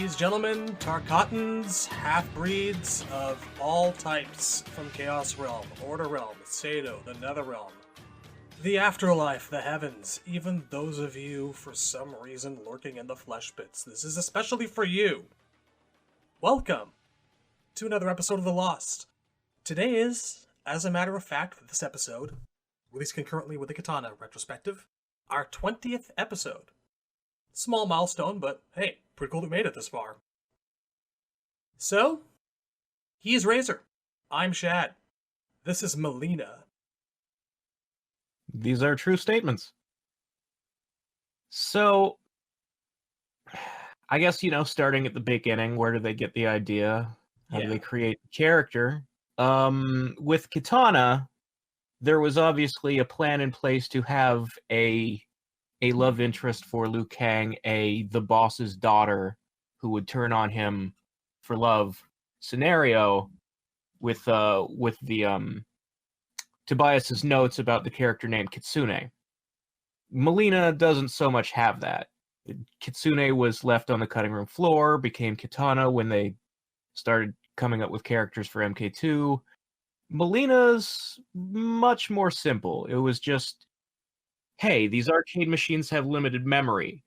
Ladies, gentlemen, Tarkatans, half-breeds of all types from Chaos Realm, Order Realm, Sado, the Nether Realm, the Afterlife, the Heavens, even those of you, for some reason, lurking in the flesh pits. This is especially for you. Welcome to another episode of The Lost. Today is, as a matter of fact, this episode, released concurrently with the Kitana Retrospective, our 20th episode. Small milestone, but hey, pretty cool we made it this far. So, he is Razor. I'm Shad. This is Mileena. These are true statements. So, I guess, starting at the beginning, where do they get the idea? How do they create the character? With Kitana, there was obviously a plan in place to have a love interest for Liu Kang, the boss's daughter who would turn on him for love scenario with the Tobias's notes about the character named Kitsune. Mileena doesn't so much have that. Kitsune was left on the cutting room floor, became Kitana when they started coming up with characters for MK2. Mileena's much more simple. It was just, hey, these arcade machines have limited memory.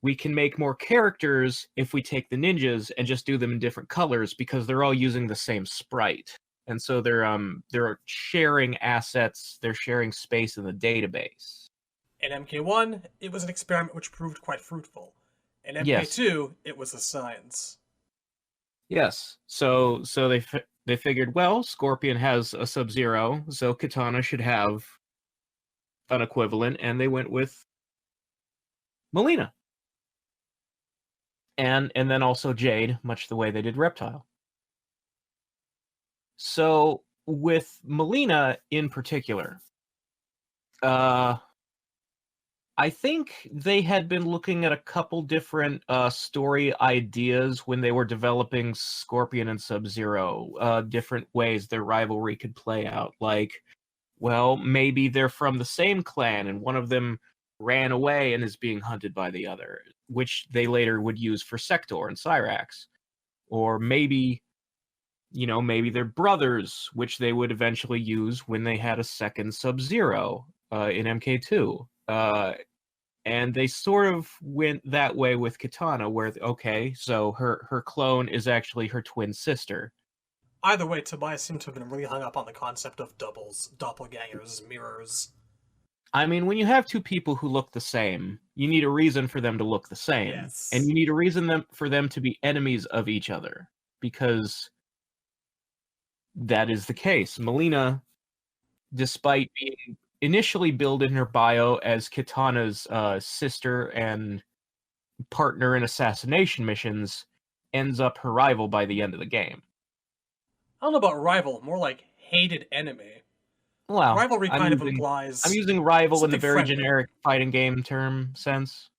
We can make more characters if we take the ninjas and just do them in different colors because they're all using the same sprite. And so they're sharing assets, they're sharing space in the database. In MK1, it was an experiment which proved quite fruitful. In MK2, It was a science. Yes. So they figured, well, Scorpion has a Sub-Zero, so Kitana should have an equivalent, and they went with Mileena. And then also Jade, much the way they did Reptile. So with Mileena in particular, I think they had been looking at a couple different story ideas when they were developing Scorpion and Sub-Zero, different ways their rivalry could play out. Like, well, maybe they're from the same clan and one of them ran away and is being hunted by the other, which they later would use for Sector and Cyrax. Or maybe they're brothers, which they would eventually use when they had a second Sub-Zero in MK2. And they sort of went that way with Kitana, where, okay, so her clone is actually her twin sister. Either way, Tobias seemed to have been really hung up on the concept of doubles, doppelgangers, mirrors. I mean, when you have two people who look the same, you need a reason for them to look the same. Yes. And you need a reason for them to be enemies of each other, because that is the case. Mileena, despite being initially billed in her bio as Kitana's sister and partner in assassination missions, ends up her rival by the end of the game. I don't know about rival, more like hated enemy. Well, rivalry implies... I'm using rival in the very friendly. generic fighting game term sense.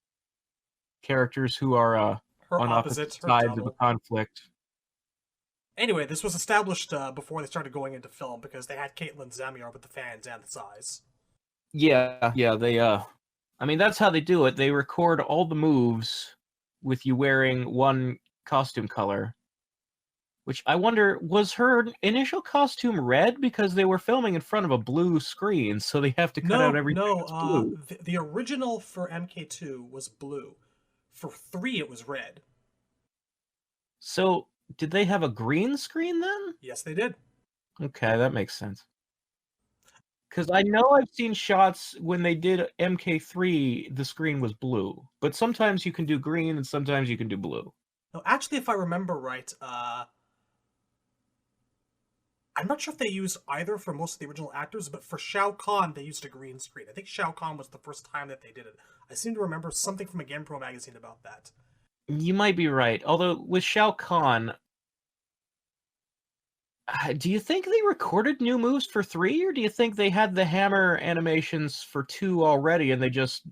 Characters who are on opposite sides of a conflict. Anyway, this was established before they started going into film because they had Caitlyn Zamir with the fans and the size. Yeah, they I mean, that's how they do it. They record all the moves with you wearing one costume color. Which I wonder, was her initial costume red because they were filming in front of a blue screen, so they have to cut out everything that's blue? The original for MK2 was blue. For 3, it was red. So, did they have a green screen then? Yes, they did. Okay, that makes sense. Because I know I've seen shots when they did MK3, the screen was blue. But sometimes you can do green and sometimes you can do blue. No, actually, if I remember right, I'm not sure if they used either for most of the original actors, but for Shao Kahn, they used a green screen. I think Shao Kahn was the first time that they did it. I seem to remember something from a GamePro magazine about that. You might be right. Although, with Shao Kahn, do you think they recorded new moves for 3, or do you think they had the hammer animations for 2 already and they just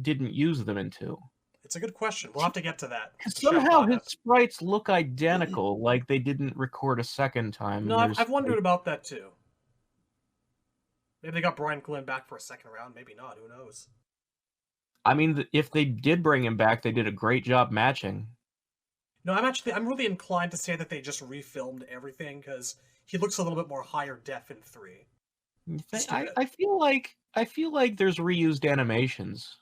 didn't use them in 2? It's a good question. We'll have to get to that. Somehow his sprites look identical, like they didn't record a second time. No, I've wondered about that too. Maybe they got Brian Glynn back for a second round. Maybe not. Who knows? I mean, if they did bring him back, they did a great job matching. No, I'm really inclined to say that they just refilmed everything because he looks a little bit more higher def in 3. Just a bit. I feel like there's reused animations,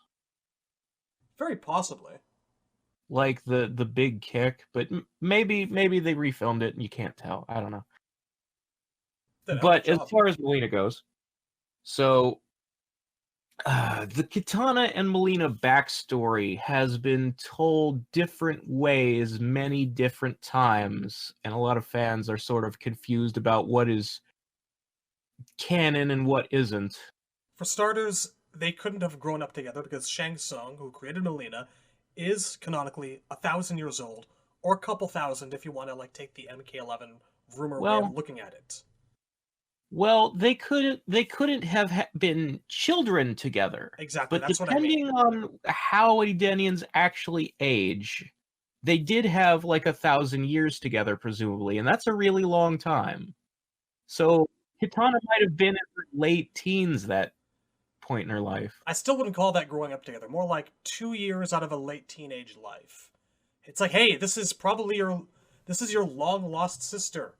Very possibly. like the big kick, but maybe they refilmed it and you can't tell. I don't know. Did a hell of a But as job. far as Mileena goes, so the Kitana and Mileena backstory has been told different ways many different times, and a lot of fans are sort of confused about what is canon and what isn't. For starters, they couldn't have grown up together because Shang Tsung, who created Mileena, is canonically 1,000 years old, or a couple thousand if you want to like take the MK11 rumor way of Well, looking at it. they couldn't have been children together. Exactly, But that's what I mean. depending on how Edenians actually age, they did have like 1,000 years together, presumably, and that's a really long time. So Kitana might have been in her late teens that point in her life. I still wouldn't call that growing up together. More like 2 years out of a late teenage life. It's like, hey, this is your long lost sister.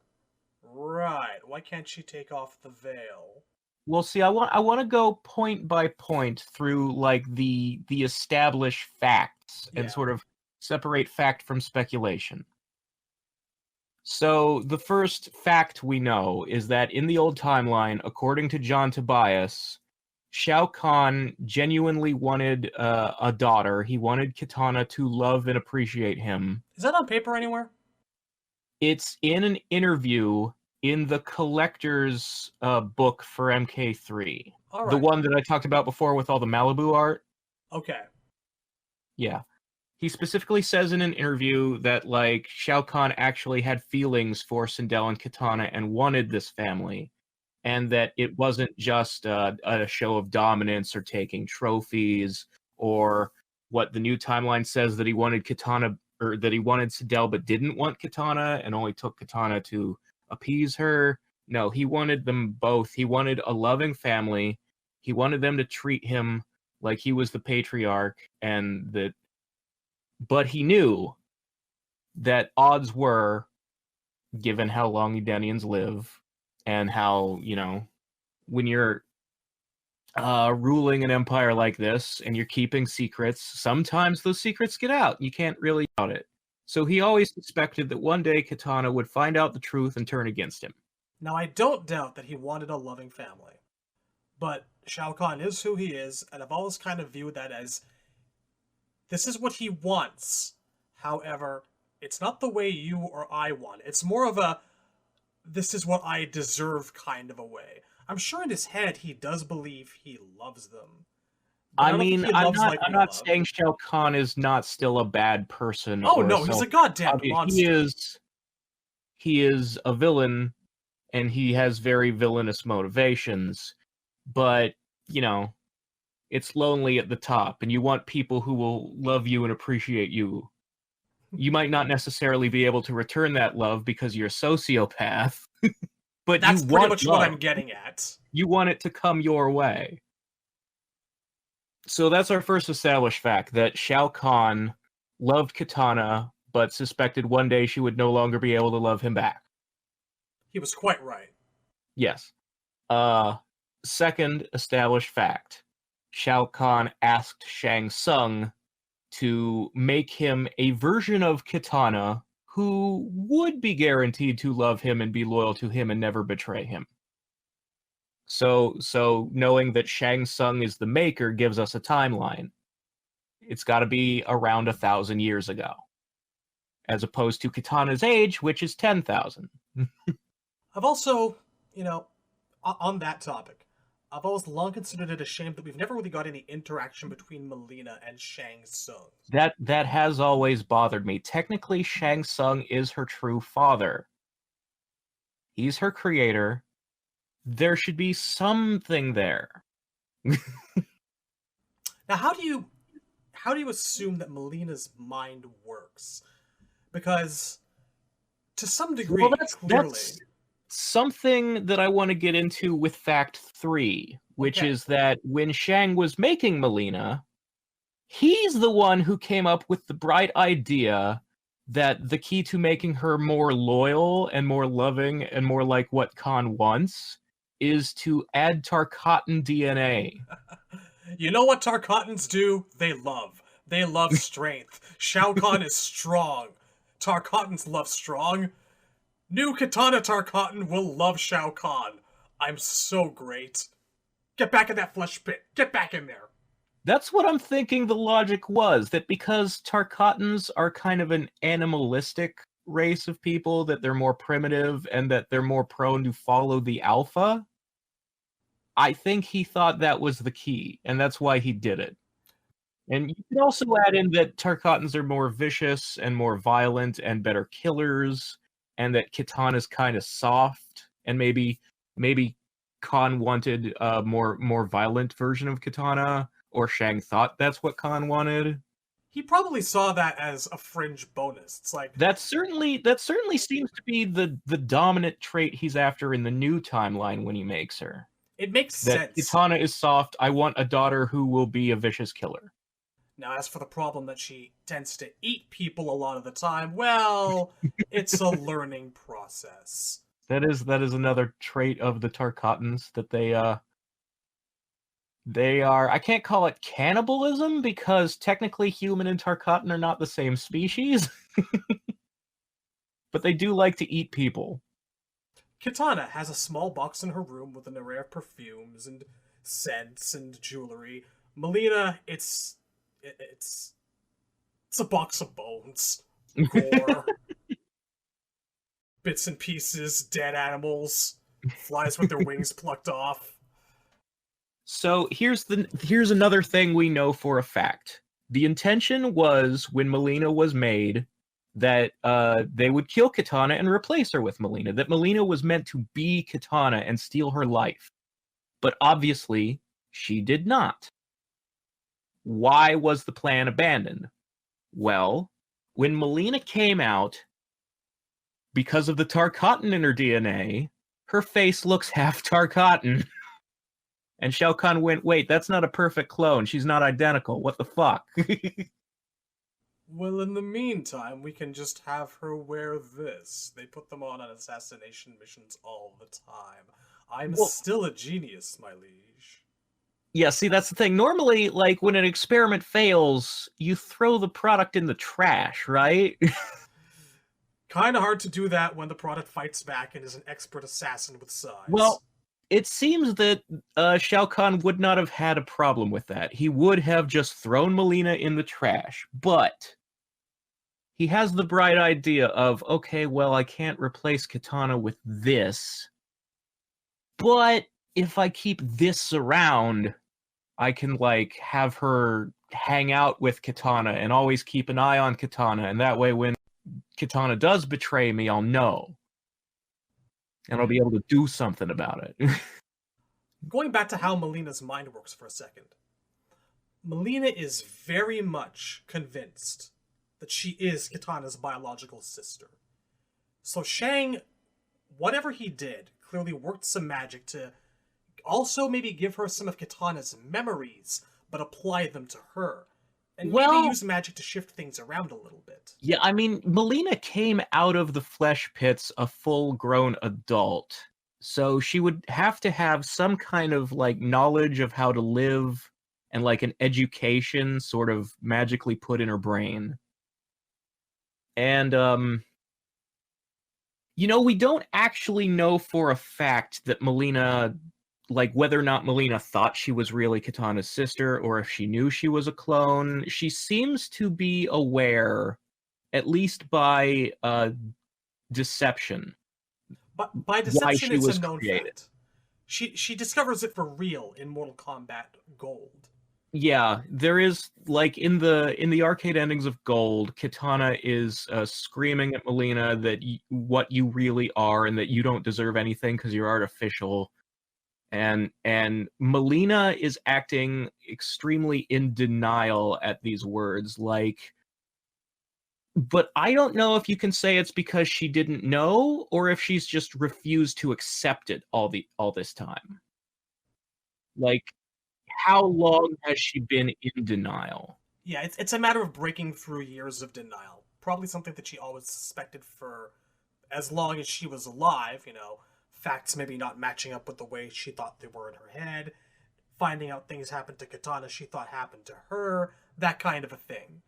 Right. Why can't she take off the veil? Well, see, I want to go point by point through like the established facts and Yeah. sort of separate fact from speculation. So the first fact we know is that in the old timeline, according to John Tobias, Shao Kahn genuinely wanted a daughter. He wanted Kitana to love and appreciate him. Is that on paper anywhere? It's in an interview in the collector's book for MK3. All The right. one that I talked about before with all the Malibu art. Okay. Yeah. He specifically says in an interview that, like, Shao Kahn actually had feelings for Sindel and Kitana and wanted this family, and that it wasn't just a show of dominance or taking trophies, or what the new timeline says that he wanted Kitana, or that he wanted Sindel but didn't want Kitana and only took Kitana to appease her. No, he wanted them both. He wanted a loving family. He wanted them to treat him like he was the patriarch, and that, but he knew that odds were, given how long Edenians live and how, when you're ruling an empire like this and you're keeping secrets, sometimes those secrets get out. You can't really doubt it. So he always suspected that one day Kitana would find out the truth and turn against him. Now, I don't doubt that he wanted a loving family. But Shao Kahn is who he is, and I've always kind of viewed that as this is what he wants. However, it's not the way you or I want. It's more of a this is what I deserve kind of a way. I'm sure in his head he does believe he loves them. But I I don't think mean, he I'm loves not like I'm we not love. saying Shao Kahn is not still a bad person Oh or no, he's a goddamn monster. He is a villain, and he has very villainous motivations, but it's lonely at the top, and you want people who will love you and appreciate you. You might not necessarily be able to return that love because you're a sociopath, but That's you pretty want much love. what I'm getting at. You want it to come your way. So that's our first established fact, that Shao Kahn loved Kitana, but suspected one day she would no longer be able to love him back. He was quite right. Yes. Second established fact, Shao Kahn asked Shang Tsung to make him a version of Kitana who would be guaranteed to love him and be loyal to him and never betray him. So knowing that Shang Tsung is the maker gives us a timeline. It's got to be around 1,000 years ago, as opposed to Kitana's age, which is 10,000. I've also, on that topic, I've always long considered it a shame that we've never really got any interaction between Mileena and Shang Tsung. That has always bothered me. Technically, Shang Tsung is her true father. He's her creator. There should be something there. Now, how do you assume that Melina's mind works? Because to some degree, Well, clearly, that's something that I want to get into with fact 3, which Okay. is that when Shang was making Mileena, he's the one who came up with the bright idea that the key to making her more loyal and more loving and more like what Khan wants is to add Tarkatan DNA. You know what Tarkatans do? They love. They love strength. Shao Kahn is strong. Tarkatans love strong. New Kitana Tarkatan will love Shao Kahn. I'm so great. Get back in that flesh pit. Get back in there. That's what I'm thinking the logic was, that because Tarkatans are kind of an animalistic race of people, that they're more primitive and that they're more prone to follow the alpha, I think he thought that was the key, and that's why he did it. And you could also add in that Tarkatans are more vicious and more violent and better killers, and that Kitana's kind of soft, and maybe Khan wanted a more violent version of Kitana, or Shang thought that's what Khan wanted. He probably saw that as a fringe bonus. It's like that certainly seems to be the dominant trait he's after in the new timeline when he makes her. It makes that sense. Kitana is soft. I want a daughter who will be a vicious killer. Now, as for the problem that she tends to eat people a lot of the time, well, it's a learning process. That is another trait of the Tarkatans, that they are, I can't call it cannibalism because technically human and Tarkatan are not the same species. But they do like to eat people. Kitana has a small box in her room with an array of perfumes and scents and jewelry. Mileena, it's a box of bones, gore, bits and pieces, dead animals, flies with their wings plucked off. So here's another thing we know for a fact. The intention was, when Mileena was made, that they would kill Kitana and replace her with Mileena. That Mileena was meant to be Kitana and steal her life. But obviously, she did not. Why was the plan abandoned? Well, when Mileena came out, because of the Tarkatan in her DNA, her face looks half Tarkatan. And Shao Kahn went, wait, that's not a perfect clone. She's not identical. What the fuck? Well, in the meantime, we can just have her wear this. They put them on assassination missions all the time. I'm still a genius, my liege. Yeah, see, that's the thing. Normally, like, when an experiment fails, you throw the product in the trash, right? Kind of hard to do that when the product fights back and is an expert assassin with size. Well, it seems that Shao Kahn would not have had a problem with that. He would have just thrown Mileena in the trash. But he has the bright idea of, okay, well, I can't replace Kitana with this. But if I keep this around, I can, like, have her hang out with Kitana and always keep an eye on Kitana. And that way, when Kitana does betray me, I'll know. And I'll be able to do something about it. Going back to how Mileena's mind works for a second. Mileena is very much convinced that she is Kitana's biological sister. So Shang, whatever he did, clearly worked some magic to also maybe give her some of Kitana's memories, but apply them to her. And maybe use magic to shift things around a little bit. Yeah, I mean, Mileena came out of the flesh pits a full-grown adult. So she would have to have some kind of, like, knowledge of how to live and, like, an education sort of magically put in her brain. And, you know, we don't actually know for a fact that Mileena, like, whether or not Mileena thought she was really Kitana's sister, or if she knew she was a clone. She seems to be aware, at least by deception. But by deception, it's a known fact. She discovers it for real in Mortal Kombat Gold. Yeah, there is, like, in the arcade endings of Gold, Kitana is screaming at Mileena that what you really are, and that you don't deserve anything because you're artificial. And Mileena is acting extremely in denial at these words, like, but I don't know if you can say it's because she didn't know, or if she's just refused to accept it all this time. Like, how long has she been in denial? Yeah, it's a matter of breaking through years of denial. probably something that she always suspected for as long as she was alive, facts maybe not matching up with the way she thought they were in her head, finding out things happened to Kitana she thought happened to her, that kind of a thing.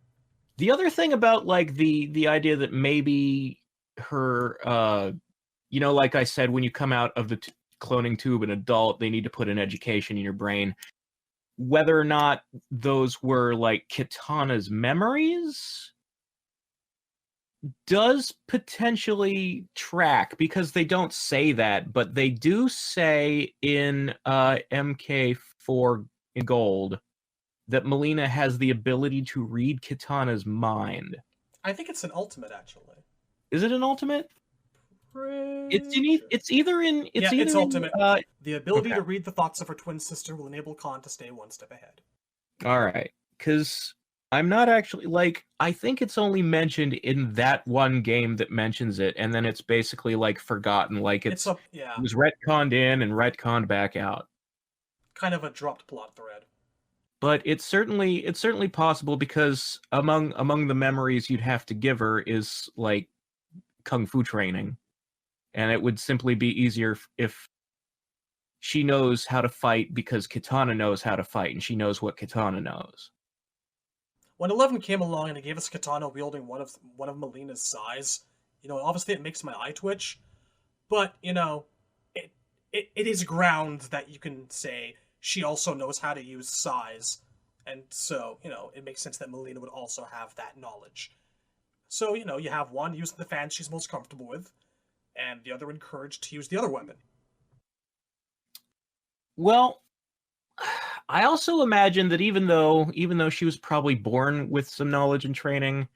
The other thing about like the idea that maybe her like I said, when you come out of the cloning tube an adult, they need to put an education in your brain. Whether or not those were like Kitana's memories does potentially track, because they don't say that, but they do say in MK4 in Gold that Mileena has the ability to read Kitana's mind. I think it's an ultimate, actually. Is it an ultimate? It's either in it's ultimate. The ability to read the thoughts of her twin sister will enable Khan to stay one step ahead. All right, because I'm not actually, like, I think it's only mentioned in that one game that mentions it, and then it's basically, like, forgotten. Like, it was retconned in and retconned back out. Kind of a dropped plot thread. But it's certainly possible, because among the memories you'd have to give her is, like, kung fu training. And it would simply be easier if she knows how to fight because Kitana knows how to fight, and she knows what Kitana knows. When 11 came along and it gave us Kitana wielding one of Mileena's size, obviously it makes my eye twitch, but it is ground that you can say she also knows how to use size, and so it makes sense that Mileena would also have that knowledge. So you have one using the fan she's most comfortable with, and the other encouraged to use the other weapon. Well, I also imagine that even though she was probably born with some knowledge and training,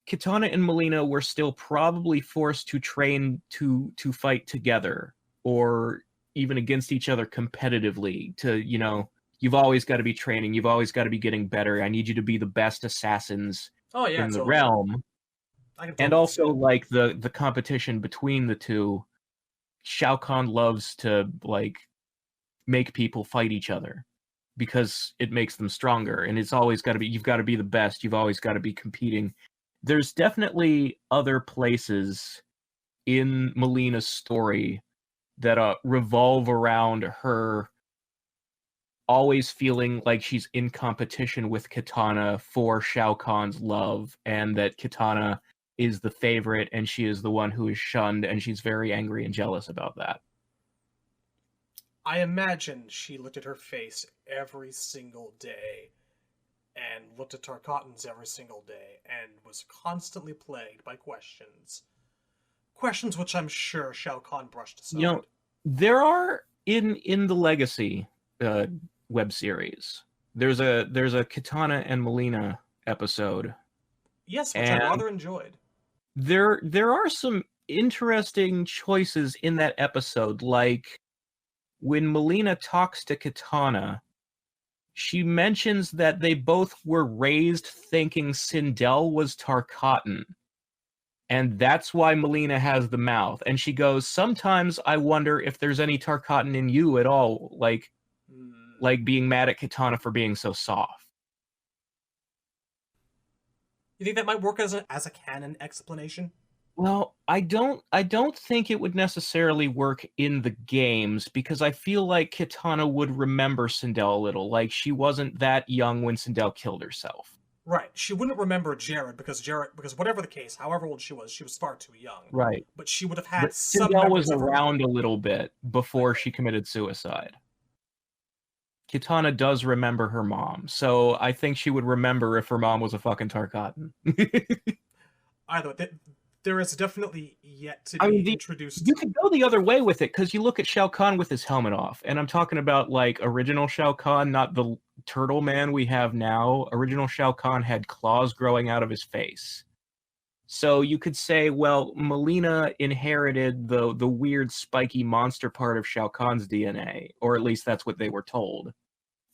Kitana and Mileena were still probably forced to train to fight together, or even against each other competitively. You've always got to be training, you've always got to be getting better. I need you to be the best assassins in the realm. And also, like, the competition between the two, Shao Kahn loves to, like, make people fight each other because it makes them stronger, and it's always got to be, you've got to be the best, you've always got to be competing. There's definitely other places in Mileena's story that revolve around her always feeling like she's in competition with Kitana for Shao Kahn's love, and that Kitana is the favorite and she is the one who is shunned, and she's very angry and jealous about that. I imagine she looked at her face every single day and looked at Tarkatan's every single day and was constantly plagued by questions. Questions which I'm sure Shao Kahn brushed aside. There are in the Legacy web series, there's a Kitana and Mileena episode. Yes, which I rather enjoyed. There are some interesting choices in that episode, like when Mileena talks to Kitana, she mentions that they both were raised thinking Sindel was Tarkatan, and that's why Mileena has the mouth. And she goes, sometimes I wonder if there's any Tarkatan in you at all, like being mad at Kitana for being so soft. You think that might work as a canon explanation? Well, I don't think it would necessarily work in the games, because I feel like Kitana would remember Sindel a little. Like, she wasn't that young when Sindel killed herself. Right. She wouldn't remember Jared because whatever the case, however old she was far too young. Right. But she would have had some Sindel was around a little bit before she committed suicide. Kitana does remember her mom, so I think she would remember if her mom was a fucking Tarkatan. Either way, there is definitely yet to be introduced. You could go the other way with it, because you look at Shao Kahn with his helmet off, and I'm talking about, like, original Shao Kahn, not the turtle man we have now. Original Shao Kahn had claws growing out of his face. So you could say, well, Mileena inherited the weird spiky monster part of Shao Kahn's DNA, or at least that's what they were told.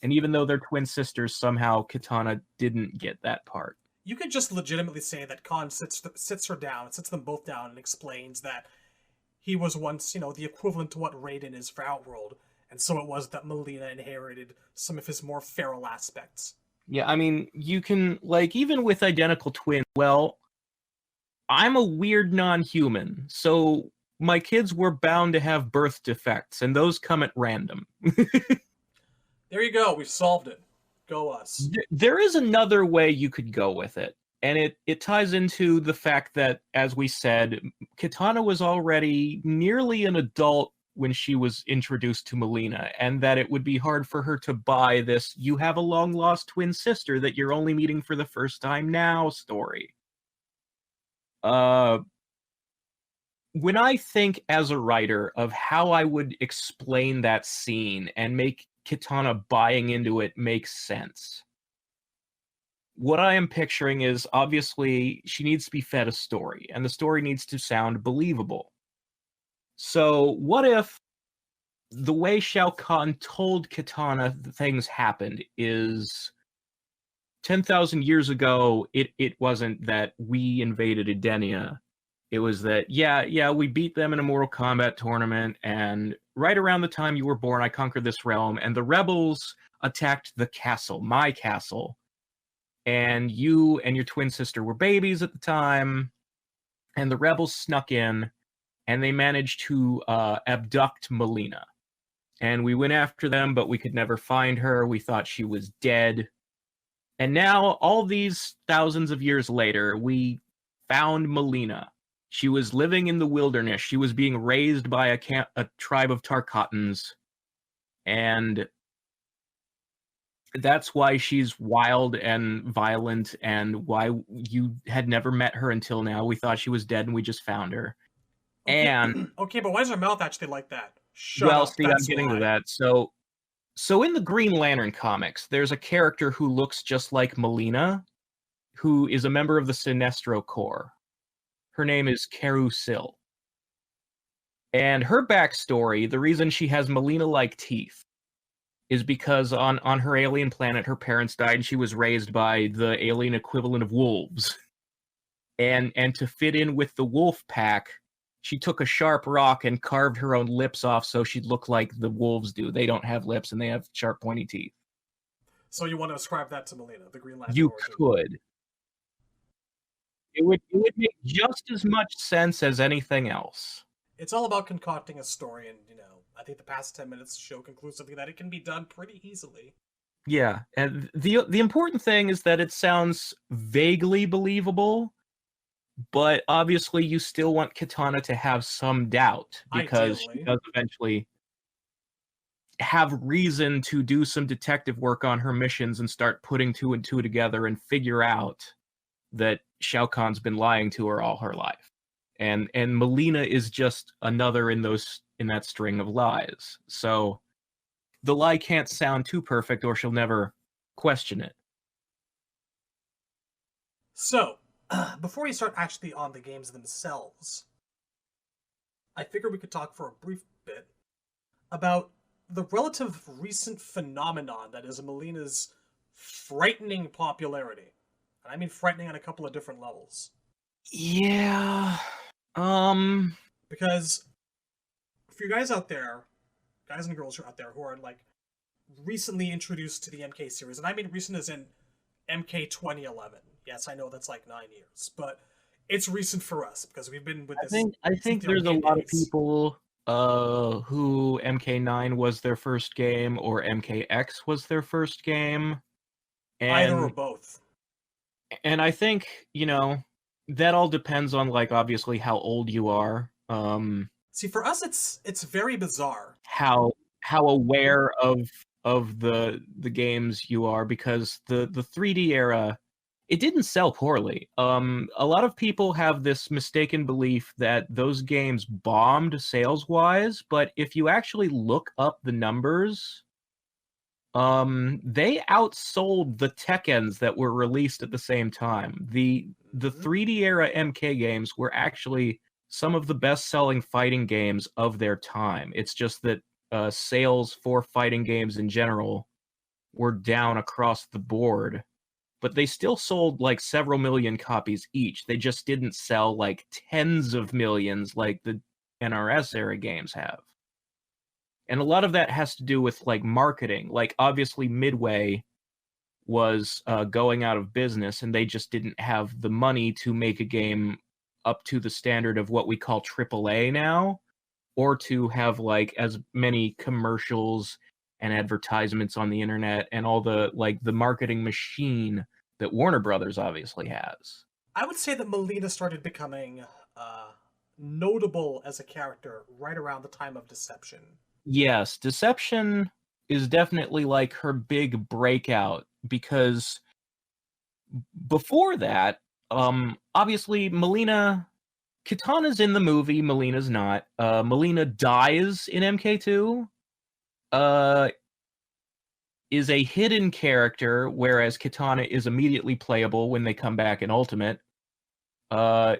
And even though they're twin sisters, somehow Kitana didn't get that part. You could just legitimately say that Khan sits them both down, and explains that he was once, the equivalent to what Raiden is for Outworld, and so it was that Mileena inherited some of his more feral aspects. Yeah, I mean, you can, like, even with identical twins, well, I'm a weird non-human, so my kids were bound to have birth defects, and those come at random. There you go. We've solved it. Go us. There is another way you could go with it, and it ties into the fact that, as we said, Kitana was already nearly an adult when she was introduced to Mileena, and that it would be hard for her to buy this "you have a long-lost twin sister that you're only meeting for the first time now" story. When I think as a writer of how I would explain that scene and make Kitana buying into it make sense, what I am picturing is, obviously she needs to be fed a story, and the story needs to sound believable. So what if the way Shao Kahn told Kitana things happened is 10,000 years ago, it wasn't that we invaded Edenia. It was that, yeah, we beat them in a Mortal Kombat tournament, and right around the time you were born, I conquered this realm, and the rebels attacked the castle, my castle, and you and your twin sister were babies at the time, and the rebels snuck in, and they managed to abduct Mileena. And we went after them, but we could never find her. We thought she was dead. And now, all these thousands of years later, we found Mileena. She was living in the wilderness. She was being raised by a tribe of Tarkatans. And that's why she's wild and violent, and why you had never met her until now. We thought she was dead, and we just found her. Okay, And okay, but why is her mouth actually like that? Shut well, up. see, That's I'm getting why. to that. So in the Green Lantern comics, there's a character who looks just like Mileena, who is a member of the Sinestro Corps. Her name is Karu Sil. And her backstory, the reason she has Mileena-like teeth, is because on her alien planet, her parents died, and she was raised by the alien equivalent of wolves. And to fit in with the wolf pack, she took a sharp rock and carved her own lips off so she'd look like the wolves do. They don't have lips, and they have sharp, pointy teeth. So you want to ascribe that to Mileena, the Green Lantern You origin? could. It would make just as much sense as anything else. It's all about concocting a story, and I think the past 10 minutes show conclusively that it can be done pretty easily. Yeah, and the important thing is that it sounds vaguely believable, but obviously you still want Kitana to have some doubt, because she Ideally. does eventually have reason to do some detective work on her missions and start putting two and two together and figure out that Shao Kahn's been lying to her all her life. And Mileena is just another in that string of lies. So the lie can't sound too perfect, or she'll never question it. So, before we start actually on the games themselves, I figured we could talk for a brief bit about the relative recent phenomenon that is Mileena's frightening popularity. And I mean frightening on a couple of different levels. Yeah. Because for you guys out there, guys and girls out there who are like recently introduced to the MK series, and I mean recent as in MK 2011. Yes, I know that's like 9 years, but it's recent for us because we've been with this. I think there's a lot of people who MK9 was their first game, or MKX was their first game. And, either or both. And I think, that all depends on, like, obviously how old you are. See, for us, it's very bizarre. How aware of the games you are, because the 3D era, it didn't sell poorly. A lot of people have this mistaken belief that those games bombed sales-wise, but if you actually look up the numbers, they outsold the Tekkens that were released at the same time. The 3D era MK games were actually some of the best-selling fighting games of their time. It's just that sales for fighting games in general were down across the board, but they still sold like several million copies each. They just didn't sell like tens of millions like the NRS era games have. And a lot of that has to do with like marketing. Like, obviously Midway was going out of business, and they just didn't have the money to make a game up to the standard of what we call AAA now, or to have like as many commercials and advertisements on the internet and all the like the marketing machine that Warner Brothers obviously has. I would say that Mileena started becoming notable as a character right around the time of Dissension. Yes, Deception is definitely like her big breakout, because before that, obviously Kitana's in the movie, Melina's not. Mileena dies in MK2. Is a hidden character, whereas Kitana is immediately playable when they come back in Ultimate.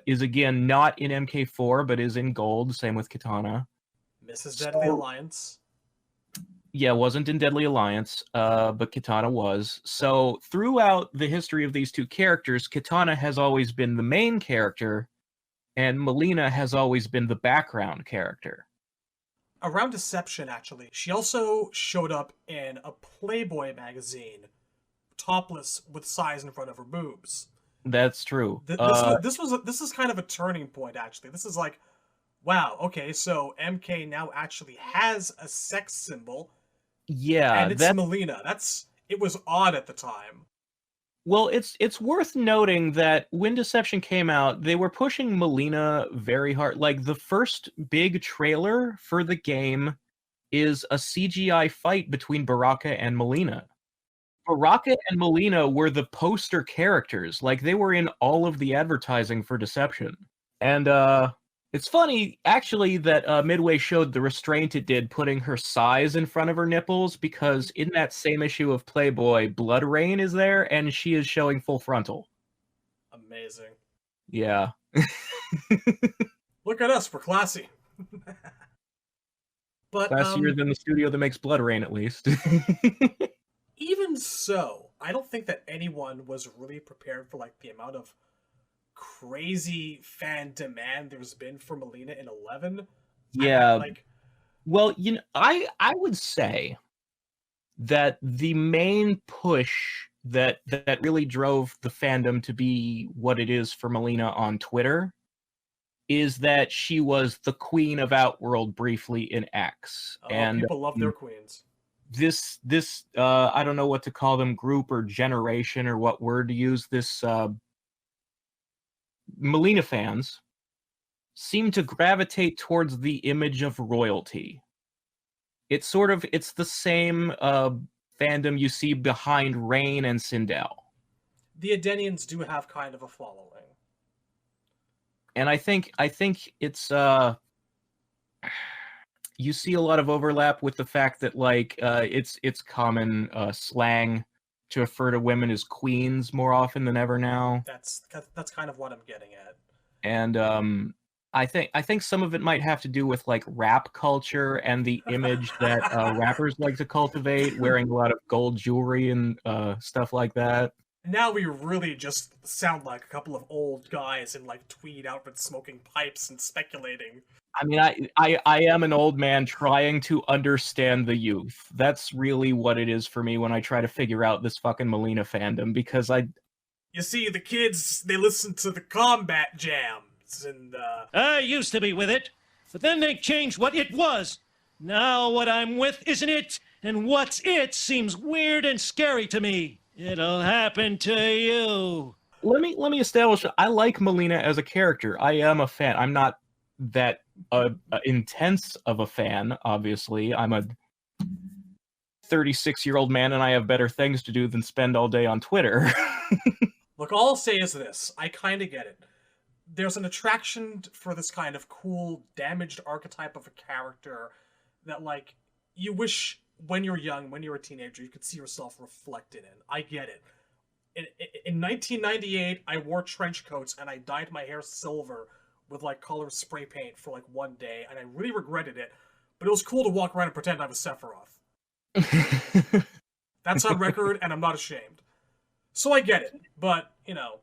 Is again not in MK4, but is in Gold, same with Kitana. Mrs. Deadly Alliance. Yeah, wasn't in Deadly Alliance, but Kitana was. So throughout the history of these two characters, Kitana has always been the main character, and Mileena has always been the background character. Around Deception, actually, she also showed up in a Playboy magazine, topless with size in front of her boobs. That's true. This is kind of a turning point, actually. This is like, wow, okay, so MK now actually has a sex symbol. Yeah, and it's Mileena. It was odd at the time. Well, it's worth noting that when Deception came out, they were pushing Mileena very hard. Like, the first big trailer for the game is a CGI fight between Baraka and Mileena. Baraka and Mileena were the poster characters. Like, they were in all of the advertising for Deception. And it's funny, actually, that Midway showed the restraint it did putting her size in front of her nipples, because in that same issue of Playboy, Blood Rain is there, and she is showing full frontal. Amazing. Yeah. Look at us, we're classy. But classier than the studio that makes Blood Rain, at least. Even so, I don't think that anyone was really prepared for like the amount of crazy fan demand there's been for Mileena in 11. Yeah. Well, I would say that the main push that really drove the fandom to be what it is for Mileena on Twitter is that she was the queen of Outworld briefly in X. Oh, and people love their queens. This I don't know what to call them, group or generation or what word to use, this Mileena fans seem to gravitate towards the image of royalty. It's the same fandom you see behind Rain and Sindel. The Edenians do have kind of a following. And I think it's you see a lot of overlap with the fact that like it's common slang to refer to women as queens more often than ever now. That's kind of what I'm getting at. And I think some of it might have to do with like rap culture and the image that rappers like to cultivate, wearing a lot of gold jewelry and stuff like that. Now we really just sound like a couple of old guys in like tweed outfits smoking pipes and speculating. I mean, I am an old man trying to understand the youth. That's really what it is for me when I try to figure out this fucking Mileena fandom, because You see, the kids, they listen to the Kombat jams, and I used to be with it, but then they changed what it was. Now what I'm with isn't it, and what's it seems weird and scary to me. It'll happen to you. Let me establish, I like Mileena as a character. I am a fan. I'm not that intense of a fan, obviously. I'm a 36-year-old man and I have better things to do than spend all day on Twitter. Look, all I'll say is this. I kind of get it. There's an attraction for this kind of cool, damaged archetype of a character that, like, you wish when you're young, when you're a teenager, you could see yourself reflected in. I get it. In 1998, I wore trench coats and I dyed my hair silver with, like, color spray paint for, like, one day, and I really regretted it, but it was cool to walk around and pretend I was Sephiroth. That's on record, and I'm not ashamed. So I get it, but, you know,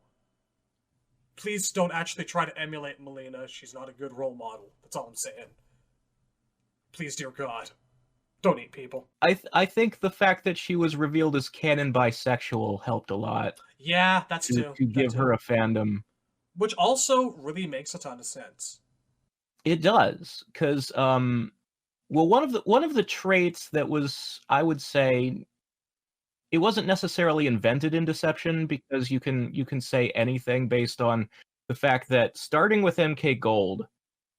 please don't actually try to emulate Mileena. She's not a good role model. That's all I'm saying. Please, dear God, don't eat people. I think the fact that she was revealed as canon bisexual helped a lot. Yeah, that's to give her a fandom. Which also really makes a ton of sense. It does, because well, one of the traits that was, I would say, it wasn't necessarily invented in Deception, because you can say anything based on the fact that starting with MK Gold,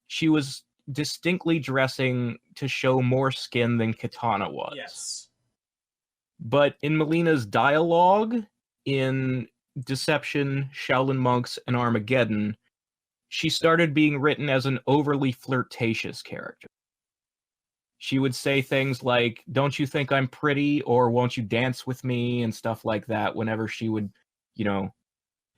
she was distinctly dressing to show more skin than Kitana was. Yes. But in Mileena's dialogue in Deception, Shaolin Monks, and Armageddon, she started being written as an overly flirtatious character. She would say things like, "Don't you think I'm pretty?" or "Won't you dance with me?" and stuff like that whenever she would, you know,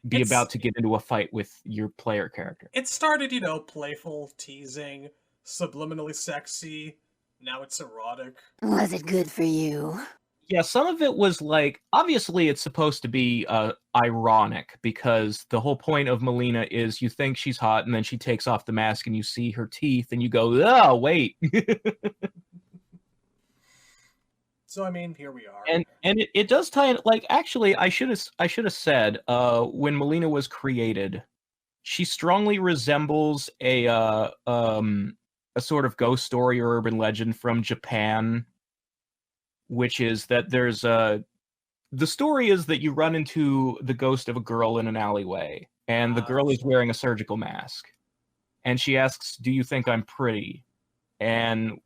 be about to get into a fight with your player character. It started, playful, teasing, subliminally sexy. Now it's erotic. Was it good for you? Yeah, some of it was like, obviously it's supposed to be ironic, because the whole point of Mileena is you think she's hot and then she takes off the mask and you see her teeth and you go, "Oh, wait." So I mean, here we are. And it does tie in, like, actually I should have said, when Mileena was created, she strongly resembles a sort of ghost story or urban legend from Japan, which is that there's the story is that you run into the ghost of a girl in an alleyway, and the girl is wearing a surgical mask, and she asks, "Do you think I'm pretty?" And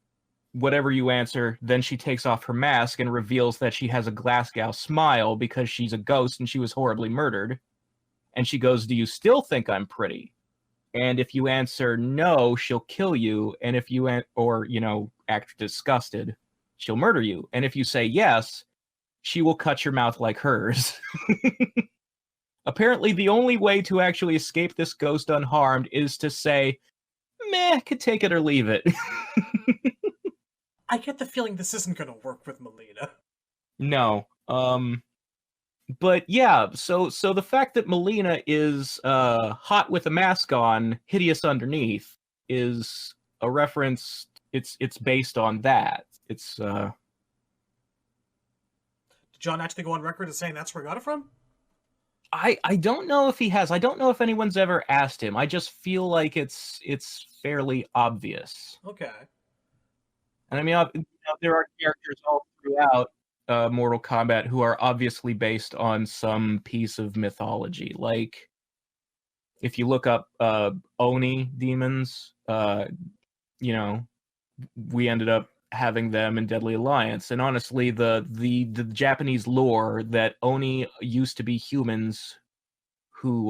whatever you answer, then she takes off her mask and reveals that she has a Glasgow smile because she's a ghost and she was horribly murdered. And she goes, "Do you still think I'm pretty?" And if you answer no, she'll kill you. And if you act disgusted, she'll murder you. And if you say yes, she will cut your mouth like hers. Apparently, the only way to actually escape this ghost unharmed is to say, "Meh, could take it or leave it." I get the feeling this isn't going to work with Mileena. No. But yeah, so the fact that Mileena is hot with a mask on, hideous underneath, is a reference. It's based on that. It's Did John actually go on record as saying that's where he got it from? I don't know if he has. I don't know if anyone's ever asked him. I just feel like it's fairly obvious. Okay. And I mean, there are characters all throughout Mortal Kombat who are obviously based on some piece of mythology. Like, if you look up Oni demons, we ended up having them in Deadly Alliance. And honestly, the Japanese lore that Oni used to be humans who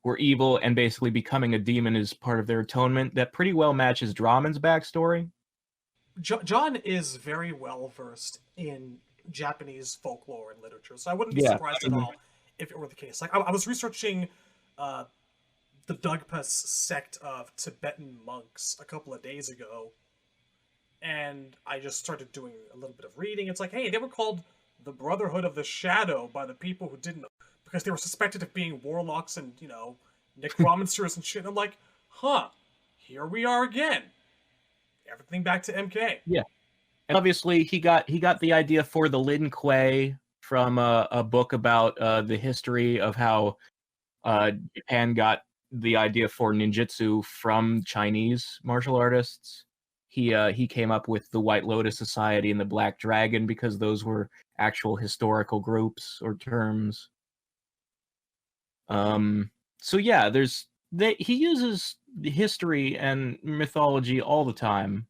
were evil and basically becoming a demon is part of their atonement, that pretty well matches Dramen's backstory. John is very well versed in Japanese folklore and literature, so I wouldn't be surprised at all if it were the case. Like, I was researching the Dugpas sect of Tibetan monks a couple of days ago, and I just started doing a little bit of reading. It's like, hey, they were called the Brotherhood of the Shadow by the people who didn't, because they were suspected of being warlocks and, necromancers and shit. And I'm like, huh, here we are again. Everything back to MK. Yeah. And obviously, he got the idea for the Lin Kuei from a book about the history of how Japan got the idea for ninjutsu from Chinese martial artists. He came up with the White Lotus Society and the Black Dragon because those were actual historical groups or terms. So yeah, he uses history and mythology all the time.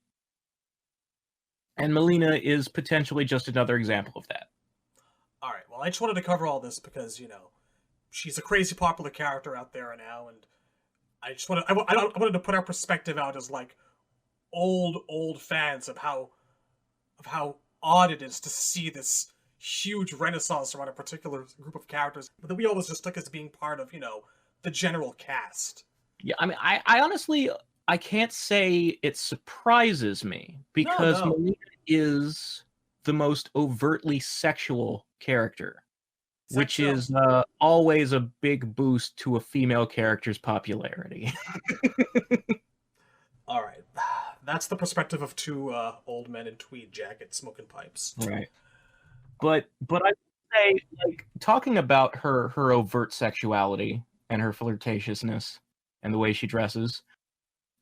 And Mileena is potentially just another example of that. Alright, well, I just wanted to cover all this because, she's a crazy popular character out there now, and I just wanted, I wanted to put our perspective out as, like, old fans of how odd it is to see this huge renaissance around a particular group of characters, but that we always just took as being part of, the general cast. Yeah, I mean, I honestly, I can't say it surprises me, because Mileena is the most overtly sexual character, which is always a big boost to a female character's popularity. All right, that's the perspective of two old men in tweed jackets smoking pipes. Right. But I would say, like, talking about her overt sexuality and her flirtatiousness and the way she dresses.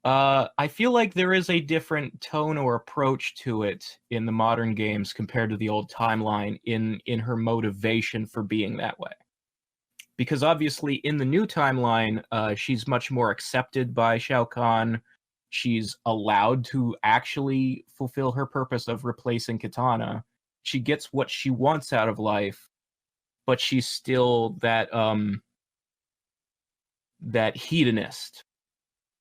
I feel like there is a different tone or approach to it in the modern games compared to the old timeline in her motivation for being that way. Because obviously in the new timeline, she's much more accepted by Shao Kahn. She's allowed to actually fulfill her purpose of replacing Kitana. She gets what she wants out of life, but she's still that hedonist.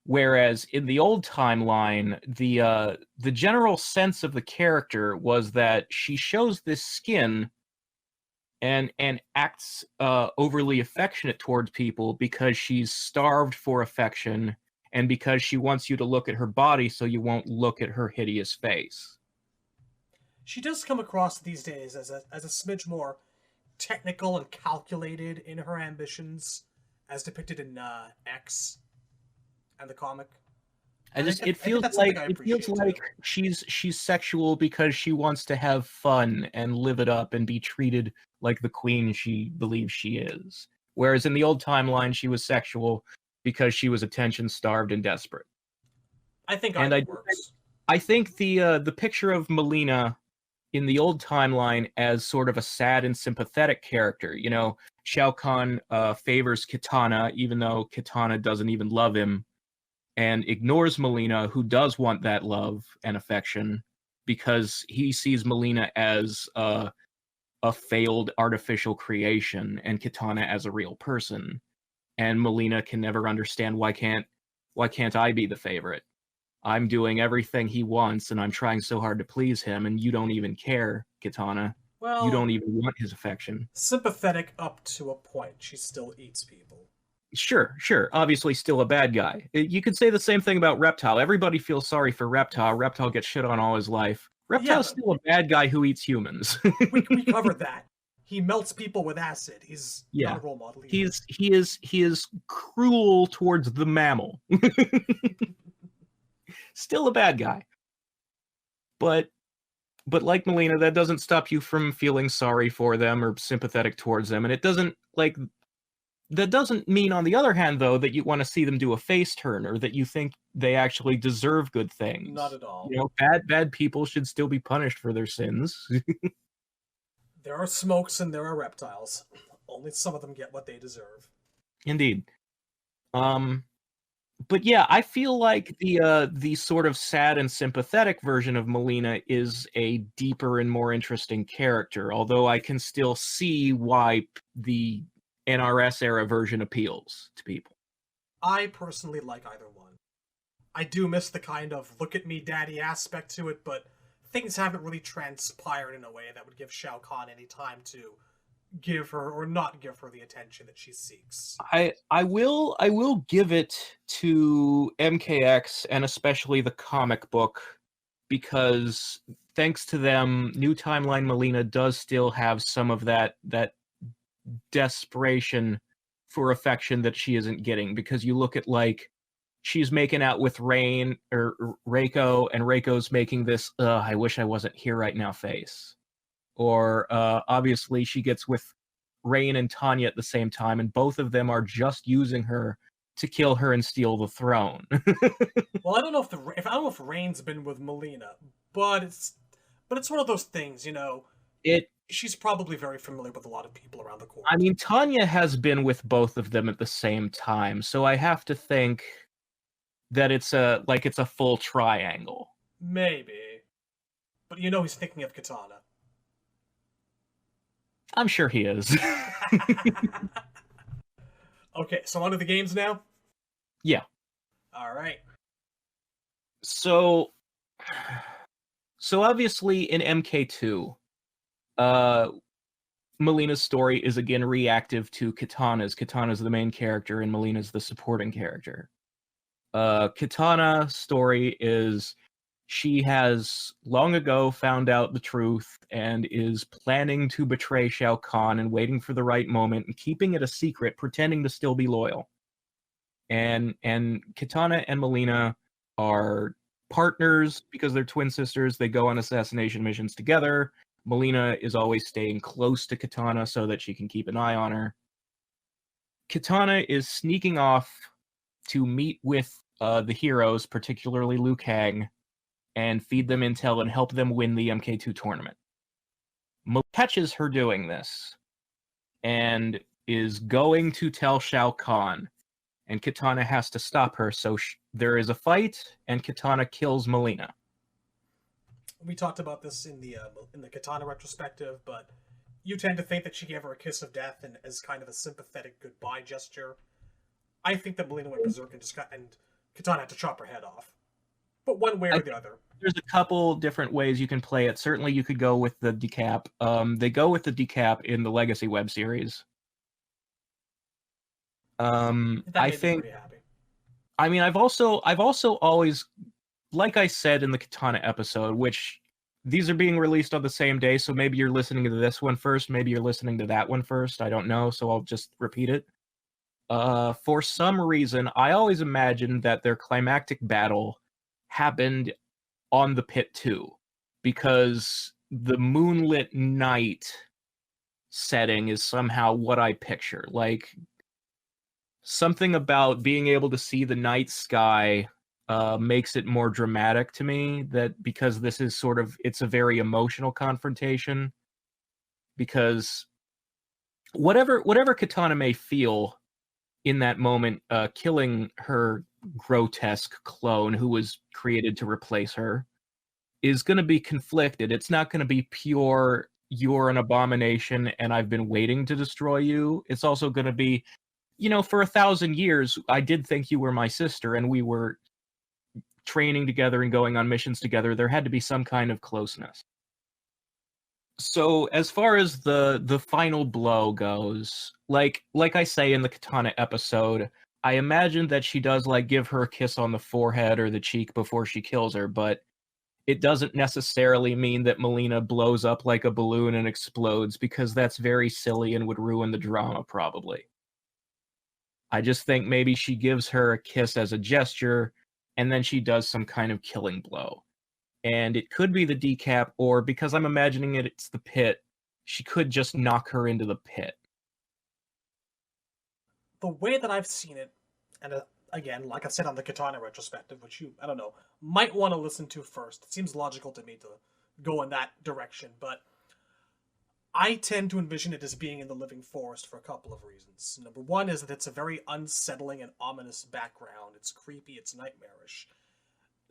Whereas in the old timeline, the general sense of the character was that she shows this skin and acts overly affectionate towards people because she's starved for affection and because she wants you to look at her body so you won't look at her hideous face. She does come across these days as a smidge more technical and calculated in her ambitions, as depicted in X and the comic. It feels like she's sexual because she wants to have fun and live it up and be treated like the queen she believes she is. Whereas in the old timeline, she was sexual because she was attention starved and desperate. I think it works. I think the picture of Mileena in the old timeline as sort of a sad and sympathetic character. You know, Shao Kahn favors Kitana even though Kitana doesn't even love him, and ignores Mileena, who does want that love and affection, because he sees Mileena as a failed artificial creation and Kitana as a real person. And Mileena can never understand why can't I be the favorite? I'm doing everything he wants and I'm trying so hard to please him, and you don't even care, Kitana. Well, you don't even want his affection. Sympathetic up to a point. She still eats people. Sure. Obviously still a bad guy. You could say the same thing about Reptile. Everybody feels sorry for Reptile. Reptile gets shit on all his life. Reptile's still a bad guy who eats humans. we covered that. He melts people with acid. He's not a role model either. He is cruel towards the mammal. Still a bad guy. But like Mileena, that doesn't stop you from feeling sorry for them or sympathetic towards them. And it doesn't, that doesn't mean, on the other hand, though, that you want to see them do a face turn or that you think they actually deserve good things. Not at all. You know, bad people should still be punished for their sins. There are smokes and there are reptiles. Only some of them get what they deserve. Indeed. But yeah, I feel like the sort of sad and sympathetic version of Mileena is a deeper and more interesting character, although I can still see why the NRS era version appeals to people. I personally like either one. I do miss the kind of look at me daddy aspect to it, but things haven't really transpired in a way that would give Shao Kahn any time to give her or not give her the attention that she seeks. I will give it to MKX and especially the comic book, because thanks to them, New Timeline Mileena does still have some of that desperation for affection that she isn't getting, because you look at, like, she's making out with Rain or Reiko, and Reiko's making this I wish I wasn't here right now face. Or obviously she gets with Rain and Tanya at the same time, and both of them are just using her to kill her and steal the throne. Well, I don't know if Rain's been with Mileena, but it's one of those things, you know. She's probably very familiar with a lot of people around the court. I mean, Tanya has been with both of them at the same time, so I have to think that it's a full triangle. Maybe. But you know he's thinking of Kitana. I'm sure he is. Okay, so on to the games now? Yeah. Alright. So obviously in MK2, Mileena's story is again reactive to Kitana's. Kitana's the main character and Mileena's the supporting character. Kitana's story is she has long ago found out the truth and is planning to betray Shao Kahn and waiting for the right moment and keeping it a secret, pretending to still be loyal. And Kitana and Mileena are partners because they're twin sisters. They go on assassination missions together. Mileena is always staying close to Kitana so that she can keep an eye on her. Kitana is sneaking off to meet with the heroes, particularly Liu Kang, and feed them intel and help them win the MK2 tournament. Catches her doing this and is going to tell Shao Kahn, and Kitana has to stop her. So there is a fight, and Kitana kills Mileena. We talked about this in the Kitana retrospective, but you tend to think that she gave her a kiss of death and as kind of a sympathetic goodbye gesture. I think that Mileena went berserk and Kitana had to chop her head off. But one way or the other. There's a couple different ways you can play it. Certainly you could go with the decap. They go with the decap in the Legacy web series. I think. I mean, I've also always, like I said in the Kitana episode, which these are being released on the same day, so maybe you're listening to this one first, maybe you're listening to that one first. I don't know, so I'll just repeat it. For some reason, I always imagined that their climactic battle happened on the pit 2, because the moonlit night setting is somehow what I picture. Like, something about being able to see the night sky makes it more dramatic to me, that because this is sort of, it's a very emotional confrontation, because whatever Kitana may feel in that moment, killing her grotesque clone who was created to replace her is going to be conflicted. It's not going to be pure, you're an abomination and I've been waiting to destroy you. It's also going to be, you know, for 1,000 years, I did think you were my sister and we were training together and going on missions together. There had to be some kind of closeness. So as far as the final blow goes, like I say in the Kitana episode, I imagine that she does like give her a kiss on the forehead or the cheek before she kills her, but it doesn't necessarily mean that Mileena blows up like a balloon and explodes, because that's very silly and would ruin the drama probably. I just think maybe she gives her a kiss as a gesture, and then she does some kind of killing blow. And it could be the decap, or because I'm imagining it's the pit, she could just knock her into the pit. The way that I've seen it, and again, like I said on the Kitana retrospective, which you, I don't know, might want to listen to first. It seems logical to me to go in that direction, but I tend to envision it as being in the living forest for a couple of reasons. Number one is that it's a very unsettling and ominous background. It's creepy, it's nightmarish.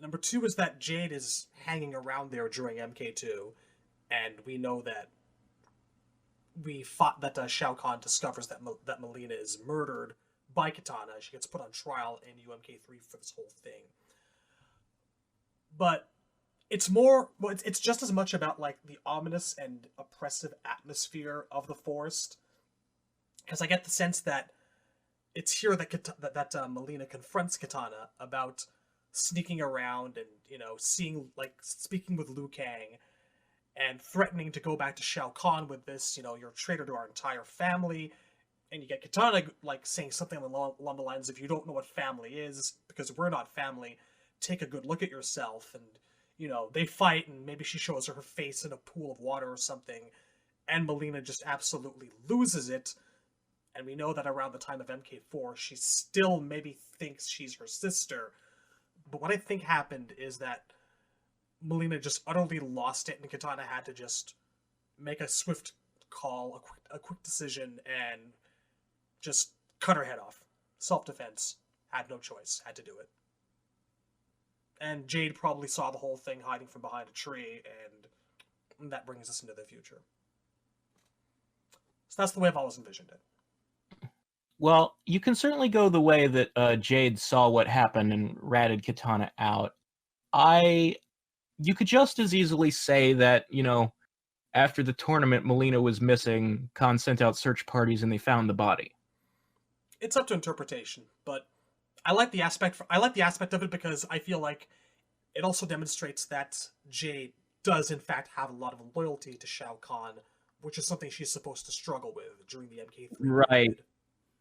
Number two is that Jade is hanging around there during MK2, and we know that Shao Kahn discovers that Mileena is murdered by Kitana. She gets put on trial in UMK3 for this whole thing. But it's more, well, it's just as much about like the ominous and oppressive atmosphere of the forest, because I get the sense that it's here that Mileena confronts Kitana about sneaking around and, you know, speaking with Liu Kang and threatening to go back to Shao Kahn with this, you know, you're a traitor to our entire family. And you get Kitana like saying something along the lines of, you don't know what family is because we're not family. Take a good look at yourself. And, you know, they fight and maybe she shows her face in a pool of water or something. And Mileena just absolutely loses it. And we know that around the time of MK4, she still maybe thinks she's her sister. But what I think happened is that Mileena just utterly lost it, and Kitana had to just make a swift call, a quick decision, and just cut her head off. Self-defense. Had no choice. Had to do it. And Jade probably saw the whole thing hiding from behind a tree, and that brings us into the future. So that's the way I've always envisioned it. Well, you can certainly go the way that Jade saw what happened and ratted Kitana out. You could just as easily say that, you know, after the tournament, Mileena was missing, Khan sent out search parties and they found the body. It's up to interpretation, but I like the aspect of it because I feel like it also demonstrates that Jade does in fact have a lot of loyalty to Shao Kahn, which is something she's supposed to struggle with during the MK3 right period.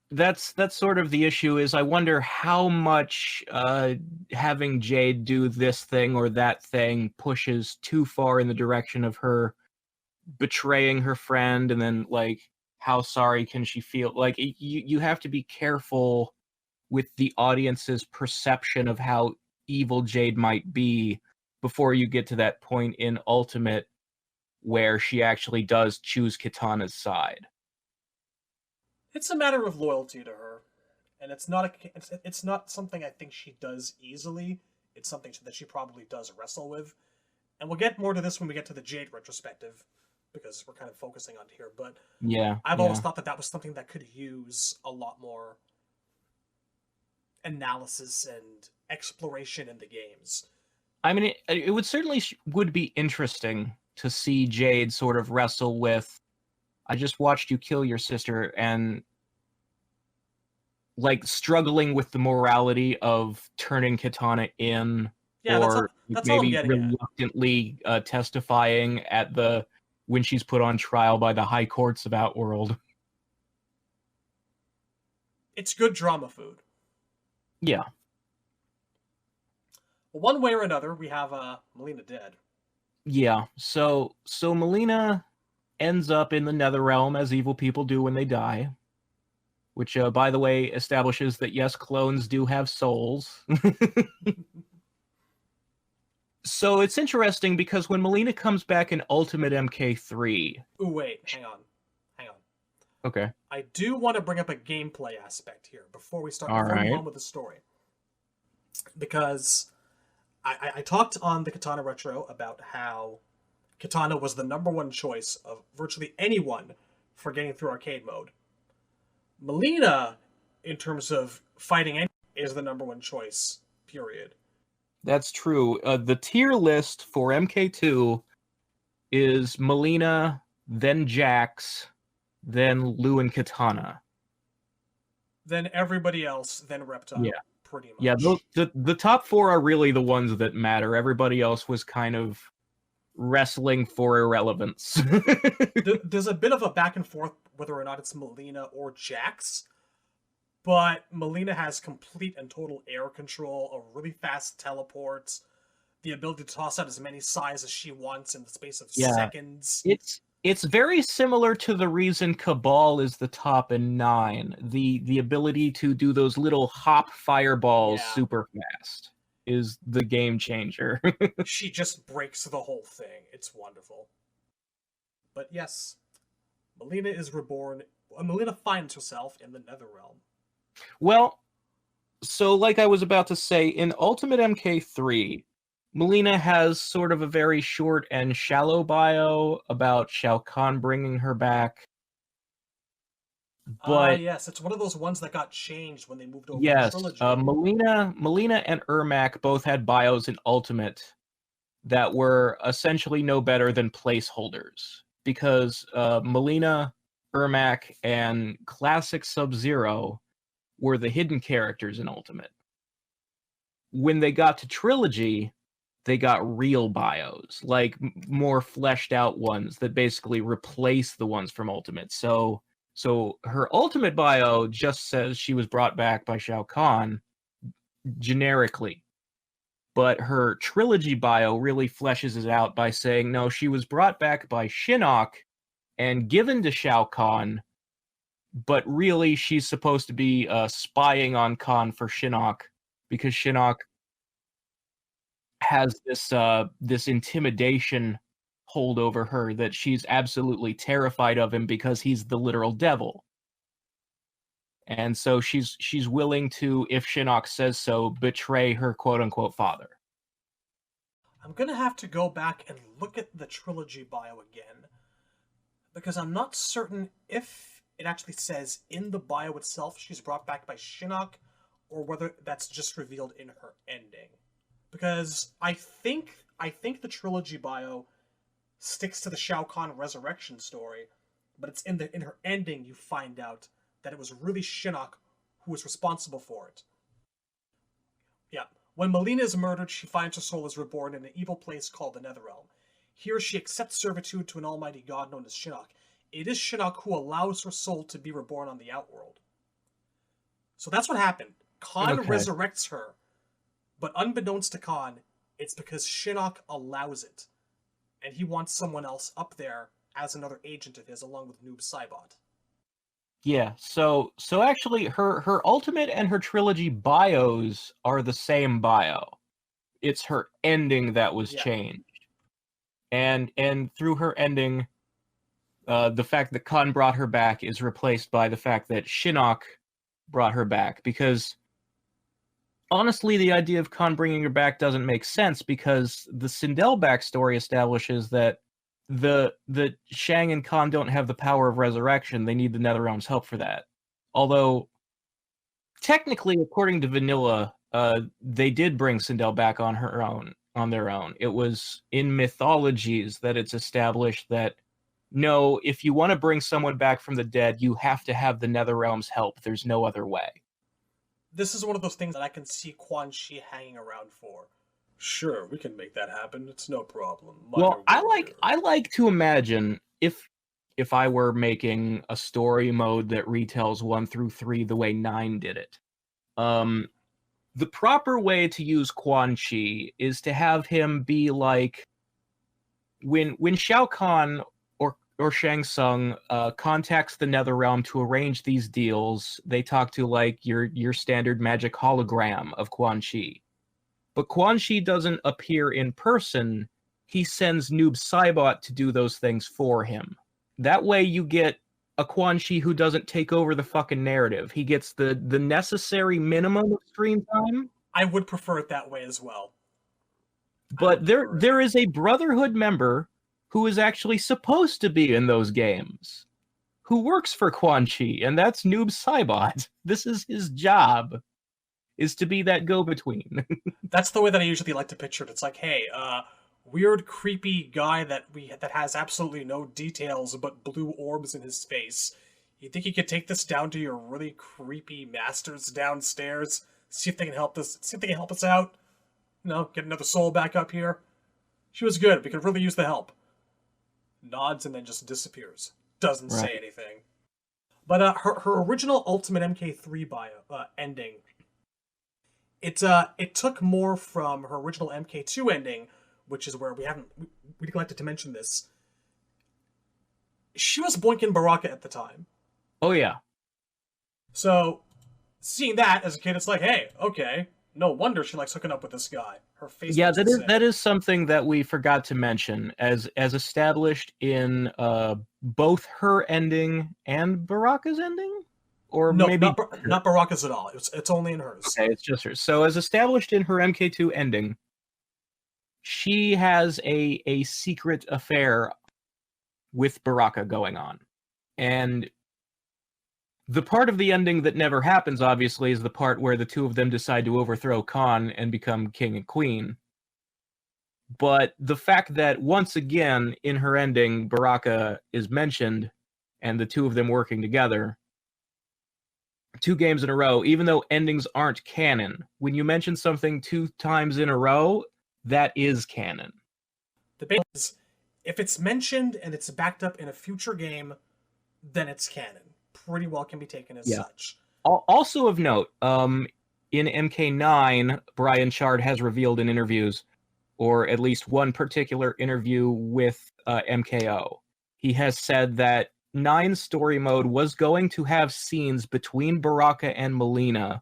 That's sort of the issue. Is I wonder how much having Jade do this thing or that thing pushes too far in the direction of her betraying her friend, and then like how sorry can she feel? Like, you have to be careful with the audience's perception of how evil Jade might be before you get to that point in Ultimate where she actually does choose Kitana's side. It's a matter of loyalty to her, and it's not something I think she does easily. It's something that she probably does wrestle with, and we'll get more to this when we get to the Jade retrospective, because we're kind of focusing on here. But Yeah, I've always thought that was something that could use a lot more analysis and exploration in the games. I mean, it would certainly would be interesting to see Jade sort of wrestle with, I just watched you kill your sister, and like struggling with the morality of turning Kitana in, Yeah, or that's all I'm maybe getting at. reluctantly testifying at when she's put on trial by the high courts of Outworld. It's good drama food. Yeah. Well, one way or another, we have Mileena dead. Yeah. So Mileena ends up in the Netherrealm, as evil people do when they die. Which, by the way, establishes that, yes, clones do have souls. So it's interesting because when Mileena comes back in Ultimate MK3... Ooh, wait, hang on. Okay. I do want to bring up a gameplay aspect here before we All move right. on with the story. Because I talked on the Kitana Retro about how Kitana was the number one choice of virtually anyone for getting through arcade mode. Mileena, in terms of fighting, is the number one choice, period. That's true. The tier list for MK2 is Mileena, then Jax, then Lu and Kitana. Then everybody else, then Reptile. Yeah. Pretty much. Yeah, the top four are really the ones that matter. Everybody else was kind of wrestling for irrelevance. There's a bit of a back and forth whether or not it's Mileena or Jax, but Mileena has complete and total air control, a really fast teleport, the ability to toss out as many sides as she wants in the space of seconds. It's very similar to the reason Cabal is the top in 9. The ability to do those little hop fireballs super fast is the game changer. She just breaks the whole thing. It's wonderful. But yes, Mileena is reborn. Mileena finds herself in the Netherrealm. Well, so like I was about to say, in Ultimate MK3, Mileena has sort of a very short and shallow bio about Shao Kahn bringing her back. But yes, it's one of those ones that got changed when they moved over yes, to Trilogy. Mileena and Ermac both had bios in Ultimate that were essentially no better than placeholders, because Mileena, Ermac, and Classic Sub-Zero were the hidden characters in Ultimate. When they got to Trilogy, they got real bios, like more fleshed out ones that basically replace the ones from Ultimate. So her Ultimate bio just says she was brought back by Shao Kahn generically. But her Trilogy bio really fleshes it out by saying, no, she was brought back by Shinnok and given to Shao Kahn, but really she's supposed to be spying on Kahn for Shinnok, because Shinnok has this intimidation hold over her that she's absolutely terrified of him because he's the literal devil. And so she's willing to, if Shinnok says so, betray her quote-unquote father. I'm going to have to go back and look at the Trilogy bio again, because I'm not certain if it actually says in the bio itself she's brought back by Shinnok, or whether that's just revealed in her ending. Because I think the Trilogy bio sticks to the Shao Kahn resurrection story, but it's in her ending you find out that it was really Shinnok who was responsible for it. Yeah. When Mileena is murdered, she finds her soul is reborn in an evil place called the Netherrealm. Here she accepts servitude to an almighty god known as Shinnok. It is Shinnok who allows her soul to be reborn on the Outworld. So that's what happened. Kahn resurrects her, but unbeknownst to Kahn, it's because Shinnok allows it. And he wants someone else up there as another agent of his, along with Noob Saibot. Yeah, so actually her ultimate and her trilogy bios are the same bio. It's her ending that was changed. And through her ending, the fact that Khan brought her back is replaced by the fact that Shinnok brought her back, because honestly the idea of Khan bringing her back doesn't make sense, because the Sindel backstory establishes that the Shang and Khan don't have the power of resurrection. They need the Netherrealm's help for that. Although, technically, according to Vanilla, they did bring Sindel back on their own. It was in mythologies that it's established that, no, if you want to bring someone back from the dead, you have to have the Netherrealm's help. There's no other way. This is one of those things that I can see Quan Chi hanging around for. Sure, we can make that happen. It's no problem. Well, I like to imagine if I were making a story mode that retells 1 through 3 the way 9 did it. The proper way to use Quan Chi is to have him be like when Shao Kahn or Shang Tsung contacts the Netherrealm to arrange these deals. They talk to like your standard magic hologram of Quan Chi. But Quan Chi doesn't appear in person. He sends Noob Saibot to do those things for him. That way you get a Quan Chi who doesn't take over the fucking narrative. He gets the necessary minimum of screen time. I would prefer it that way as well. But there is a Brotherhood member who is actually supposed to be in those games, who works for Quan Chi, and that's Noob Saibot. This is his job, is to be that go-between. That's the way that I usually like to picture it. It's like, hey, weird, creepy guy that has absolutely no details but blue orbs in his face. You think you could take this down to your really creepy masters downstairs? See if they can help us. See if they can help us out. You know, get another soul back up here. She was good. We could really use the help. Nods and then just disappears. Doesn't say anything. But her original Ultimate MK3 bio ending. It took more from her original MK2 ending, which is where we neglected to mention this. She was boinking Baraka at the time. Oh yeah. So, seeing that as a kid, it's like, hey, okay, no wonder she likes hooking up with this guy. Her face. Yeah, that is something that we forgot to mention, as established in both her ending and Baraka's ending. Or no, maybe not Baraka's at all. It's only in hers. Okay, it's just hers. So as established in her MK2 ending, she has a secret affair with Baraka going on. And the part of the ending that never happens, obviously, is the part where the two of them decide to overthrow Khan and become king and queen. But the fact that, once again, in her ending, Baraka is mentioned, and the two of them working together, 2 games in a row, even though endings aren't canon, when you mention something 2 times in a row, that is canon. The base is, if it's mentioned and it's backed up in a future game, then it's canon. Pretty well can be taken as such. Also of note, in MK9, Brian Chard has revealed in interviews, or at least one particular interview with MKO, he has said that 9 story mode was going to have scenes between Baraka and Mileena,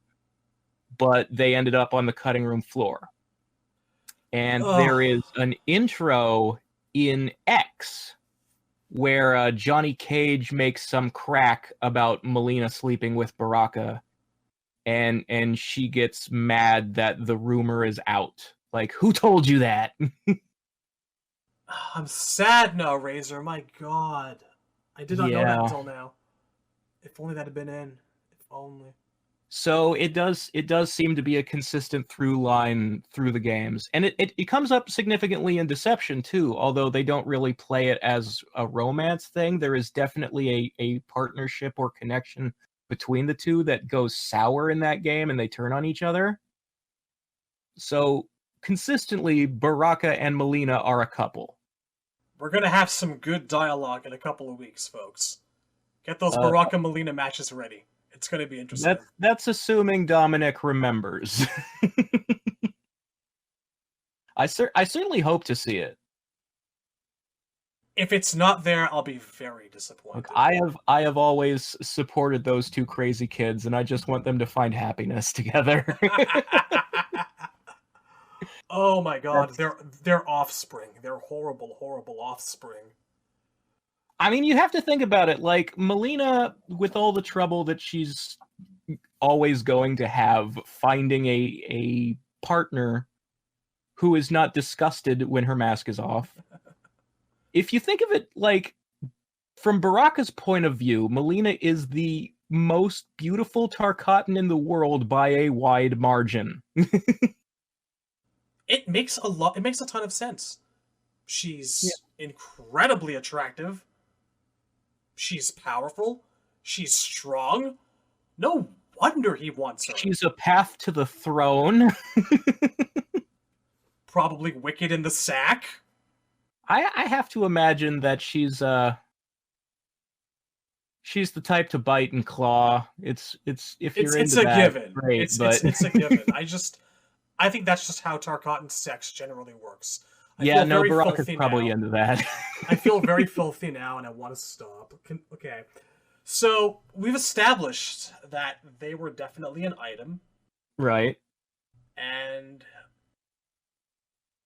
but they ended up on the cutting room floor. And there is an intro in X where Johnny Cage makes some crack about Mileena sleeping with Baraka, and she gets mad that the rumor is out. Like, who told you that? I'm sad now, Razor. My God. I did not know that until now. If only that had been in. If only. So it does seem to be a consistent through line through the games. And it comes up significantly in Deception too, although they don't really play it as a romance thing. There is definitely a partnership or connection between the two that goes sour in that game and they turn on each other. So consistently, Baraka and Mileena are a couple. We're going to have some good dialogue in a couple of weeks, folks. Get those Baraka Mileena matches ready. It's going to be interesting. That's assuming Dominic remembers. I certainly hope to see it. If it's not there, I'll be very disappointed. Look, I have always supported those two crazy kids, and I just want them to find happiness together. Oh my god, they're offspring. They're horrible, horrible offspring. I mean, you have to think about it. Like, Mileena, with all the trouble that she's always going to have finding a partner who is not disgusted when her mask is off. If you think of it, like, from Baraka's point of view, Mileena is the most beautiful Tarkatan in the world by a wide margin. It makes a ton of sense. She's incredibly attractive. She's powerful. She's strong. No wonder he wants her. She's a path to the throne. Probably wicked in the sack. I have to imagine that she's the type to bite and claw. It's if you're it's into a that, given. great, It's a given. I think that's just how Tarkatan sex generally works. Baraka's probably into that. I feel very filthy now, and I want to stop. Okay, so we've established that they were definitely an item, Right. and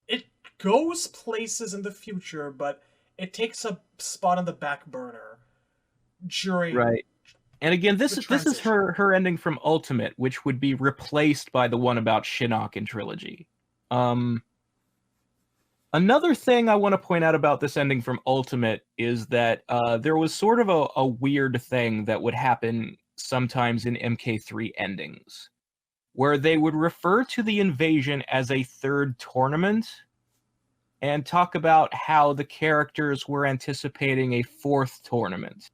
it goes places in the future, but it takes a spot on the back burner during. Right. And again, this is transition. her ending from Ultimate, which would be replaced by the one about Shinnok in Trilogy. Another thing I want to point out about this ending from Ultimate is that there was sort of a weird thing that would happen sometimes in MK3 endings, where they would refer to the invasion as a third tournament and talk about how the characters were anticipating a fourth tournament.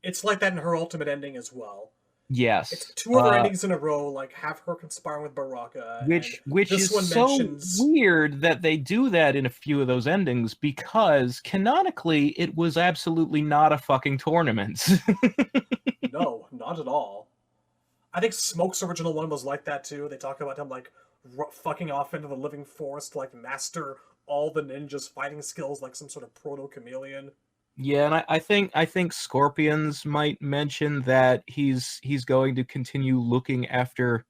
It's like that in her Ultimate ending as well. Yes. It's two other endings in a row, like have her conspiring with Baraka. Which this is one so mentions... weird that they do that in a few of those endings, because canonically it was absolutely not a fucking tournament. No, not at all. I think Smoke's original one was like that too. They talk about him like fucking off into the living forest to like master all the ninjas' fighting skills like some sort of proto-chameleon. Yeah, and I think Scorpions might mention that he's going to continue looking after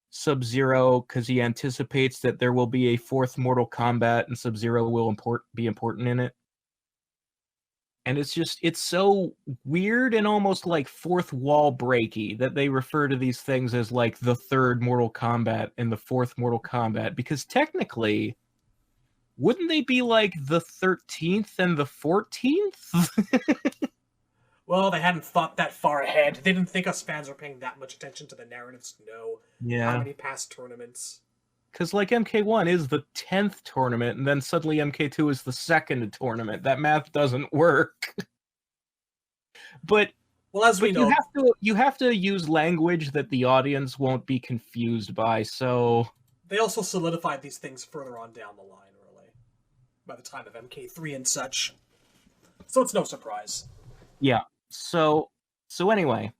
Sub-Zero because he anticipates that there will be a fourth Mortal Kombat and Sub-Zero will be important in it. And it's so weird and almost like fourth wall breaky that they refer to these things as like the third Mortal Kombat and the fourth Mortal Kombat, because technically, wouldn't they be like the 13th and the 14th? Well, they hadn't thought that far ahead. They didn't think us fans were paying that much attention to the narratives to know how many past tournaments. Because like MK1 is the 10th tournament, and then suddenly MK2 is the second tournament. That math doesn't work. But well, as we know, you have to use language that the audience won't be confused by. So they also solidified these things further on down the line, really, by the time of MK3 and such. So it's no surprise. Yeah. So anyway,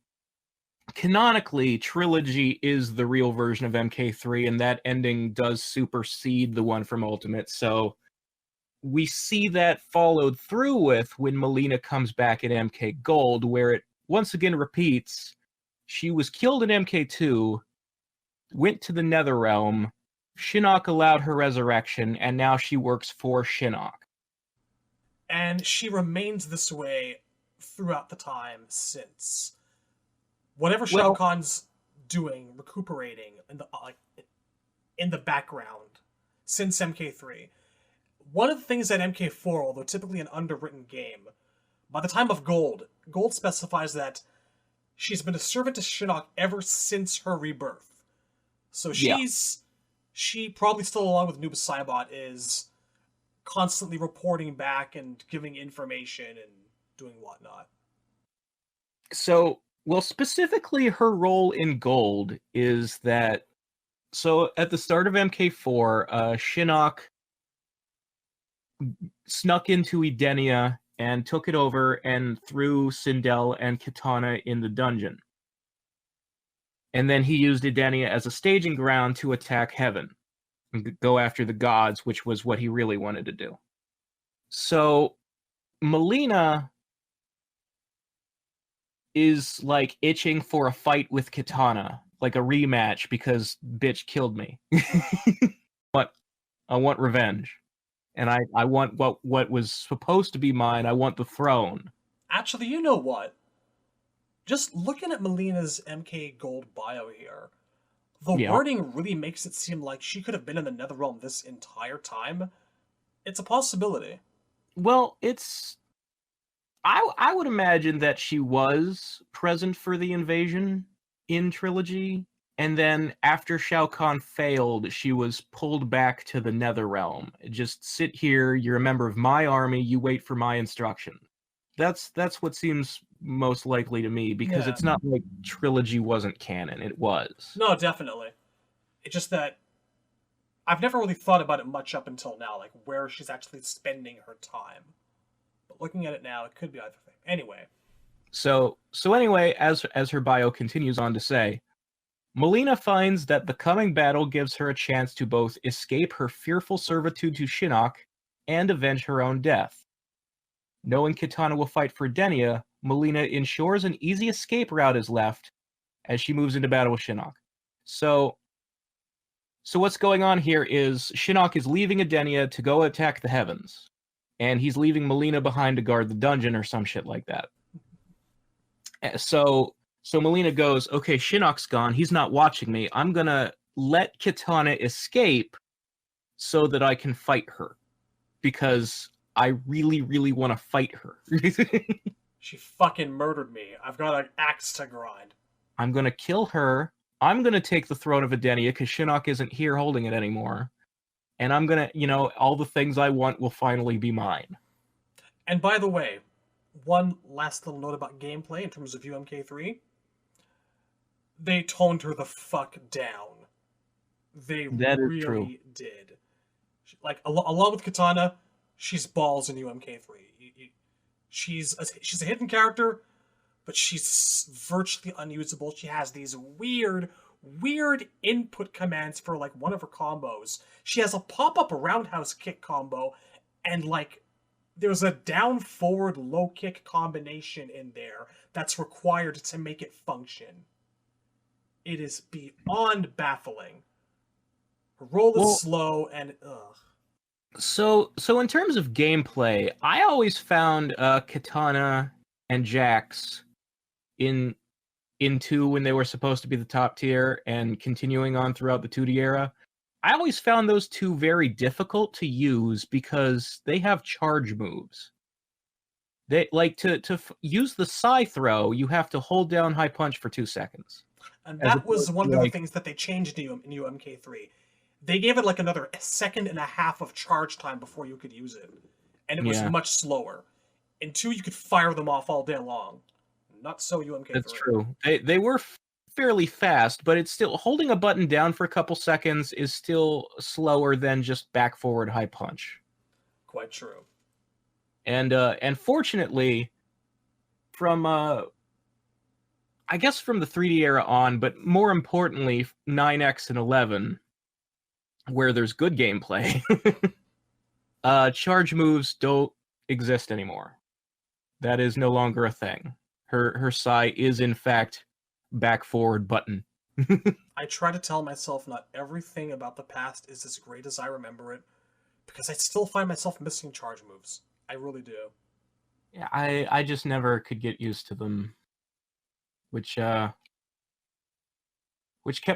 canonically, Trilogy is the real version of MK3, and that ending does supersede the one from Ultimate. So we see that followed through with when Mileena comes back at MK Gold, where it once again repeats. She was killed in MK2, went to the Netherrealm, Shinnok allowed her resurrection, and now she works for Shinnok. And she remains this way throughout the time since. Whatever Shao Kahn's doing, recuperating in the background since MK3. One of the things that MK4, although typically an underwritten game, by the time of Gold specifies that she's been a servant to Shinnok ever since her rebirth. So she probably still, along with Noob Saibot, is constantly reporting back and giving information and doing whatnot. So, well, specifically her role in Gold is that, so at the start of MK4, Shinnok snuck into Edenia and took it over and threw Sindel and Kitana in the dungeon. And then he used Edenia as a staging ground to attack Heaven and go after the gods, which was what he really wanted to do. So Mileena is like itching for a fight with Kitana, like a rematch because bitch killed me. But I want revenge. And I want what was supposed to be mine. I want the throne. Actually, you know what? Just looking at Melina's MK Gold bio here, the Yeah. wording really makes it seem like she could have been in the Netherrealm this entire time. It's a possibility. Well, I would imagine that she was present for the invasion in Trilogy, and then after Shao Kahn failed, she was pulled back to the Netherrealm. Just sit here, you're a member of my army, you wait for my instruction. That's what seems most likely to me, because Yeah. it's not like Trilogy wasn't canon. It was. No, definitely. It's just that I've never really thought about it much up until now, like where she's actually spending her time. But looking at it now, it could be either thing. Anyway. So anyway, as her bio continues on to say, Mileena finds that the coming battle gives her a chance to both escape her fearful servitude to Shinnok and avenge her own death. Knowing Kitana will fight for Denia, Mileena ensures an easy escape route is left as she moves into battle with Shinnok. So what's going on here is Shinnok is leaving Edenia to go attack the heavens, and he's leaving Mileena behind to guard the dungeon or some shit like that. So Mileena goes, okay, Shinnok's gone. He's not watching me. I'm going to let Kitana escape so that I can fight her, because I really, really want to fight her. She fucking murdered me. I've got an axe to grind. I'm going to kill her. I'm going to take the throne of Edenia because Shinnok isn't here holding it anymore. And I'm going to, all the things I want will finally be mine. And by the way, one last little note about gameplay in terms of UMK3. They toned her the fuck down. They really did. Like, along with Kitana, she's balls in UMK3. She's a hidden character, but she's virtually unusable. She has these weird input commands for, like, one of her combos. She has a pop-up roundhouse kick combo, and, like, there's a down-forward low-kick combination in there that's required to make it function. It is beyond baffling. Her roll is slow, and ugh. So in terms of gameplay, I always found Kitana and Jax in 2 when they were supposed to be the top tier, and continuing on throughout the 2D era. I always found those two very difficult to use because they have charge moves. They like to use the Psy throw, you have to hold down high punch for 2 seconds. And that was one of the things that they changed in UMK3. They gave it like another second and a half of charge time before you could use it. And it was much slower. In 2, you could fire them off all day long. Not so UMK3. That's true. They were fairly fast, but it's still holding a button down for a couple seconds is still slower than just back forward high punch. Quite true. And fortunately, from I guess from the 3D era on, but more importantly 9X and 11, where there's good gameplay, charge moves don't exist anymore. That is no longer a thing. Her Psy is in fact back forward button. I try to tell myself not everything about the past is as great as I remember it, because I still find myself missing charge moves. I really do. Yeah, I just never could get used to them, which kept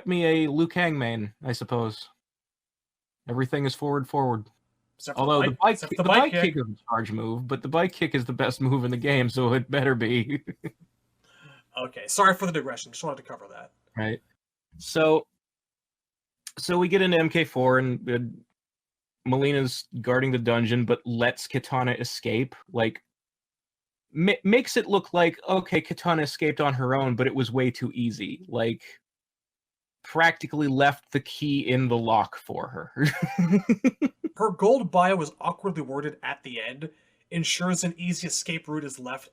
me a Liu Kang main, I suppose. Everything is forward. Although the bike kick is a charge move, but the bike kick is the best move in the game, so it better be. Okay, sorry for the digression. Just wanted to cover that. Right. So we get into MK4, and Mileena's guarding the dungeon, but lets Kitana escape. Like, makes it look like, okay, Kitana escaped on her own, but it was way too easy. Like, practically left the key in the lock for her. Her gold bio was awkwardly worded at the end, ensures an easy escape route is left,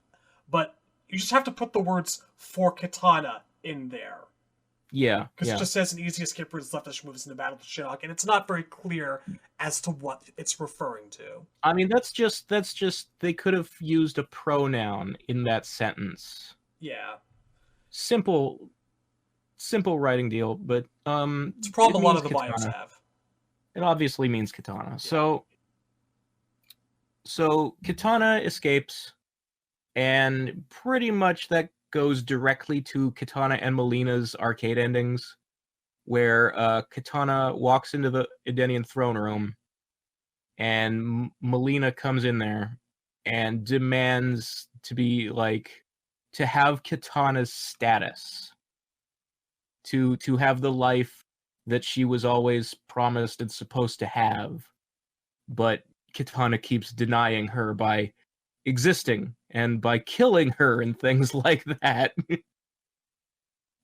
but you just have to put the words "for Kitana" in there. Yeah, Because yeah. it just says an easy escape route is left as she moves into battle with Shinnok, and it's not very clear as to what it's referring to. I mean, that's just they could have used a pronoun in that sentence. Yeah. Simple writing deal, but It's a problem a lot means of the bios katana. have. It obviously means katana. Yeah. So Kitana escapes, and pretty much that goes directly to Kitana and Mileena's arcade endings, where Kitana walks into the Edenian throne room, and Mileena comes in there and demands to have Kitana's status, to have the life that she was always promised and supposed to have, but Kitana keeps denying her by existing and by killing her and things like that.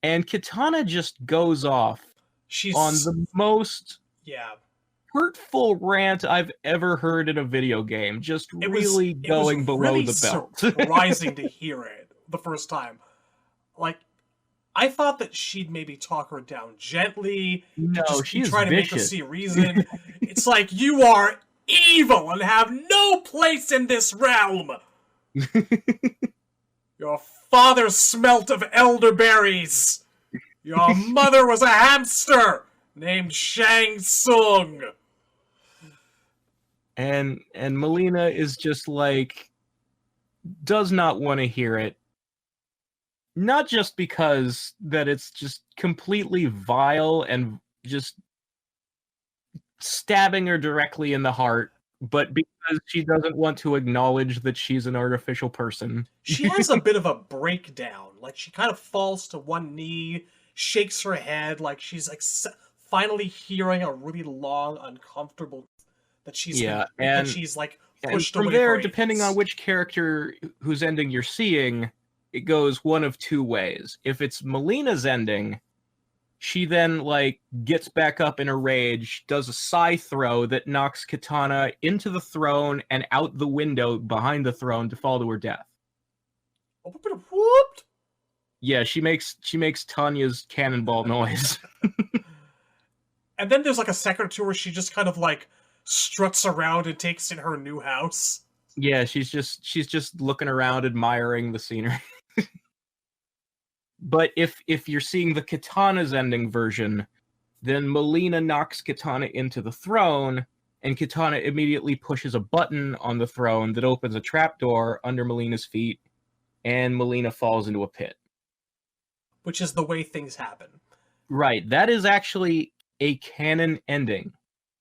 And Kitana just goes off on the most hurtful rant I've ever heard in a video game. Just really going below the belt. Surprising to hear it the first time. Like, I thought that she'd maybe talk her down gently. No, she's try to vicious. make her see reason. It's like, you are evil and have no place in this realm. Your father smelt of elderberries. Your mother was a hamster named Shang Tsung. And Mileena is just like, does not want to hear it. Not just because that it's just completely vile and just stabbing her directly in the heart, but because she doesn't want to acknowledge that she's an artificial person. She has a bit of a breakdown. Like, she kind of falls to one knee, shakes her head, like she's like finally hearing a really long, uncomfortable that she's and she's like pushed away. From there, depending on which character whose ending you're seeing, it goes one of two ways. If it's Mileena's ending, she then gets back up in a rage, does a sai throw that knocks Kitana into the throne and out the window behind the throne to fall to her death. Whooped. Yeah, she makes Tanya's cannonball noise. And then there's like a second or two where she just kind of struts around and takes in her new house. Yeah, she's just looking around, admiring the scenery. But if you're seeing the Kitana's ending version, then Mileena knocks Kitana into the throne, and Kitana immediately pushes a button on the throne that opens a trapdoor under Mileena's feet, and Mileena falls into a pit. Which is the way things happen. Right. That is actually a canon ending,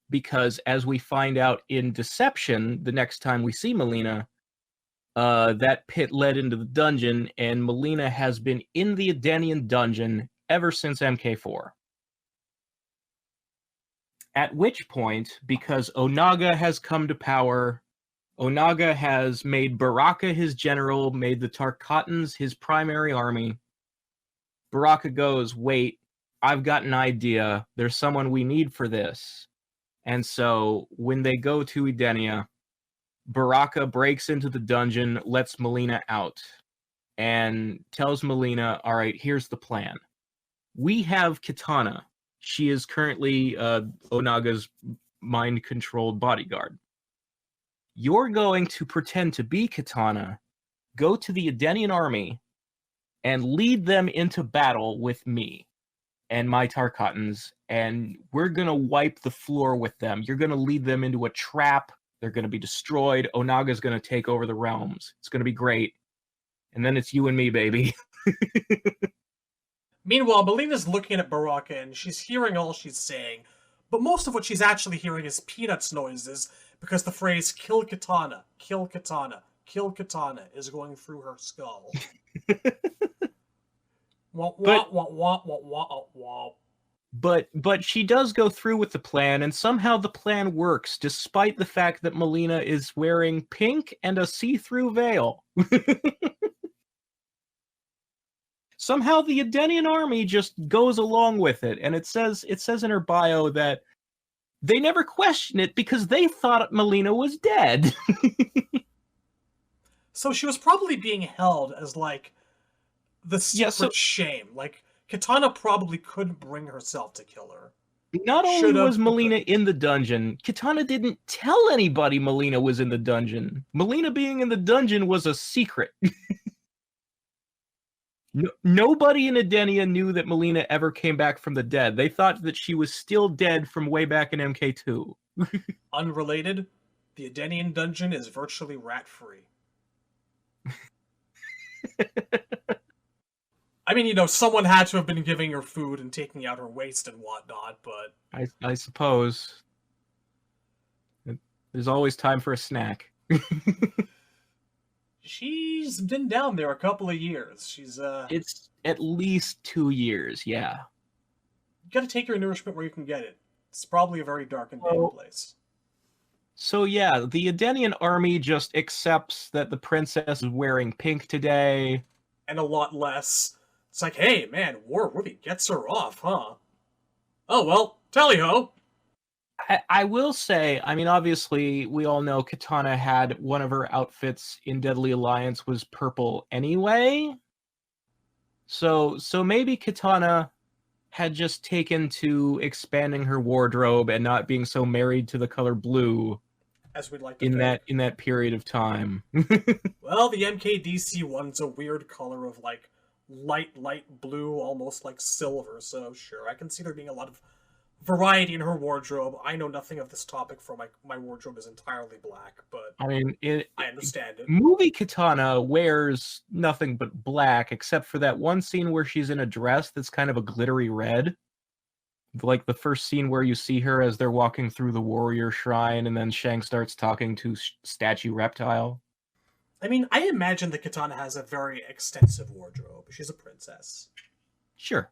because as we find out in Deception, the next time we see Mileena, that pit led into the dungeon, and Mileena has been in the Edenian dungeon ever since MK4. At which point, because Onaga has come to power, Onaga has made Baraka his general, made the Tarkatans his primary army. Baraka goes, wait, I've got an idea. There's someone we need for this. And so when they go to Edenia, Baraka breaks into the dungeon, lets Mileena out, and tells Mileena, all right, here's the plan. We have Kitana. She is currently Onaga's mind-controlled bodyguard. You're going to pretend to be Kitana, go to the Edenian army, and lead them into battle with me and my Tarkatans, and we're going to wipe the floor with them. You're going to lead them into a trap. They're going to be destroyed. Onaga's going to take over the realms. It's going to be great. And then it's you and me, baby. Meanwhile, Mileena's looking at Baraka, and she's hearing all she's saying, but most of what she's actually hearing is Peanuts noises, because the phrase, kill Kitana, kill Kitana, kill Kitana, is going through her skull. But she does go through with the plan, and somehow the plan works, despite the fact that Mileena is wearing pink and a see-through veil. Somehow the Edenian army just goes along with it, and it says in her bio that they never question it because they thought Mileena was dead. So she was probably being held as the secret shame. Kitana probably couldn't bring herself to kill her. Not only Should've, was but Mileena couldn't. in the dungeon, Kitana didn't tell anybody Mileena was in the dungeon. Mileena being in the dungeon was a secret. Nobody in Edenia knew that Mileena ever came back from the dead. They thought that she was still dead from way back in MK2. Unrelated, the Edenian dungeon is virtually rat-free. I mean, someone had to have been giving her food and taking out her waste and whatnot, but... I suppose. There's always time for a snack. She's been down there a couple of years. It's at least 2 years, yeah. You gotta take your nourishment where you can get it. It's probably a very dark and damp place. So yeah, the Edenian army just accepts that the princess is wearing pink today. And a lot less. It's like, hey, man, war really gets her off, huh? Oh, well, tally-ho! I will say, I mean, obviously, we all know Kitana had one of her outfits in Deadly Alliance was purple anyway. So maybe Kitana had just taken to expanding her wardrobe and not being so married to the color blue as we'd like to in that period of time. Well, the MKDC one's a weird color of like light blue, almost like silver, so sure, I can see there being a lot of variety in her wardrobe. I know nothing of this topic, for my wardrobe is entirely black, but I mean, I understand it. Movie Kitana wears nothing but black, except for that one scene where she's in a dress that's kind of a glittery red. Like the first scene where you see her as they're walking through the warrior shrine, and then Shang starts talking to Statue Reptile. I mean, I imagine that Kitana has a very extensive wardrobe. She's a princess. Sure.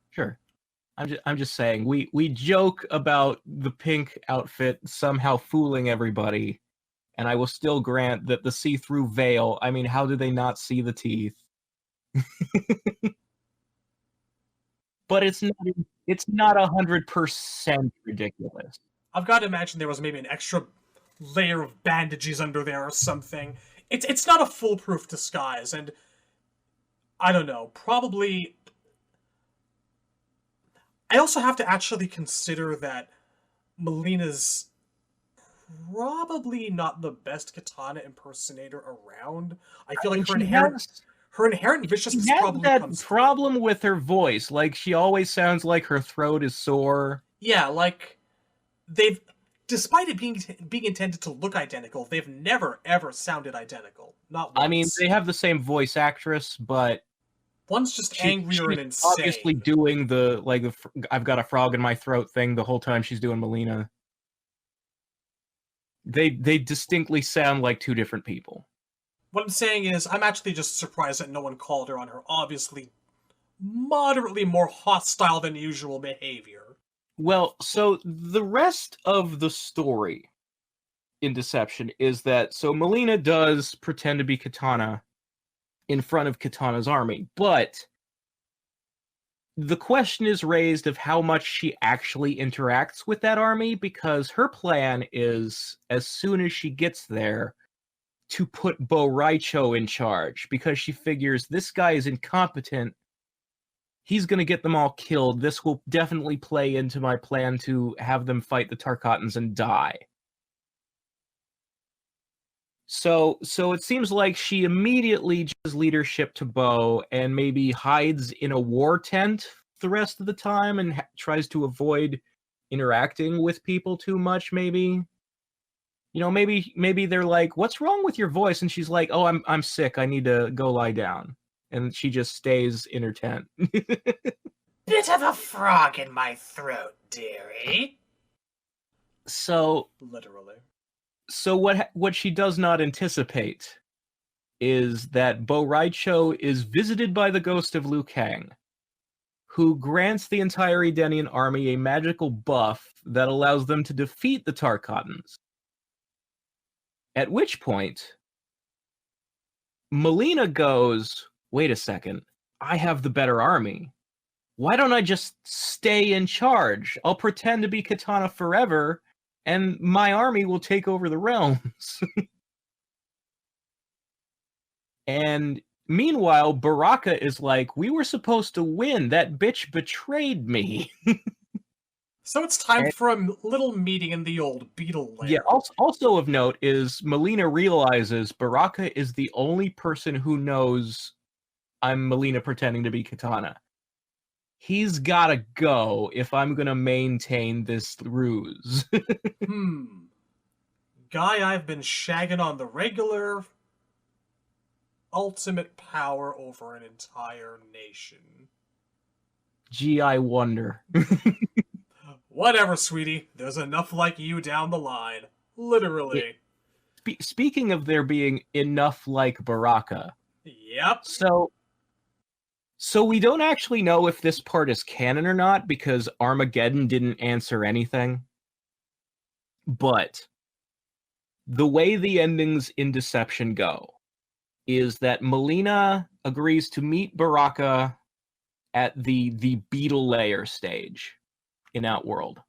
I'm just saying, we joke about the pink outfit somehow fooling everybody, and I will still grant that the see-through veil, I mean, how do they not see the teeth? But it's not 100% ridiculous. I've got to imagine there was maybe an extra layer of bandages under there or something. It's not a foolproof disguise, and I don't know, probably... I also have to actually consider that Mileena's probably not the best Kitana impersonator around. I feel like her inherent viciousness probably comes that problem with her voice. Like, she always sounds like her throat is sore. Yeah, like, despite it being intended to look identical, they've never, ever sounded identical. Not once. I mean, they have the same voice actress, but... One's just angrier and insane. Obviously doing the I've got a frog in my throat thing the whole time she's doing Mileena. They distinctly sound like two different people. What I'm saying is, I'm actually just surprised that no one called her on her obviously moderately more hostile than usual behavior. Well, so the rest of the story in Deception is that, so Mileena does pretend to be Kitana in front of Kitana's army, but the question is raised of how much she actually interacts with that army, because her plan is, as soon as she gets there, to put Bo Raicho in charge, because she figures this guy is incompetent. He's going to get them all killed. This will definitely play into my plan to have them fight the Tarkatans and die. So it seems like she immediately gives leadership to Bo and maybe hides in a war tent the rest of the time and tries to avoid interacting with people too much, maybe. You know, maybe they're like, "What's wrong with your voice?" And she's like, "Oh, I'm sick. I need to go lie down." And she just stays in her tent. Bit of a frog in my throat, dearie. So literally. So what she does not anticipate is that Bo Raicho is visited by the ghost of Liu Kang, who grants the entire Edenian army a magical buff that allows them to defeat the Tarkatans. At which point, Mileena goes, "Wait a second, I have the better army. Why don't I just stay in charge? I'll pretend to be Kitana forever, and my army will take over the realms." And Meanwhile, Baraka is like, we were supposed to win. That bitch betrayed me. So it's time And- for a little meeting in the old beetle lair. Yeah, also of note is Mileena realizes Baraka is the only person who knows I'm Mileena pretending to be Kitana. He's gotta go if I'm gonna maintain this ruse. Guy I've been shagging on the regular. Ultimate power over an entire nation. Gee, I wonder. Whatever, sweetie. There's enough like you down the line. Literally. Speaking of there being enough like Baraka. Yep. So we don't actually know if this part is canon or not because Armageddon didn't answer anything. But the way the endings in Deception go is that Mileena agrees to meet Baraka at the beetle layer stage in Outworld.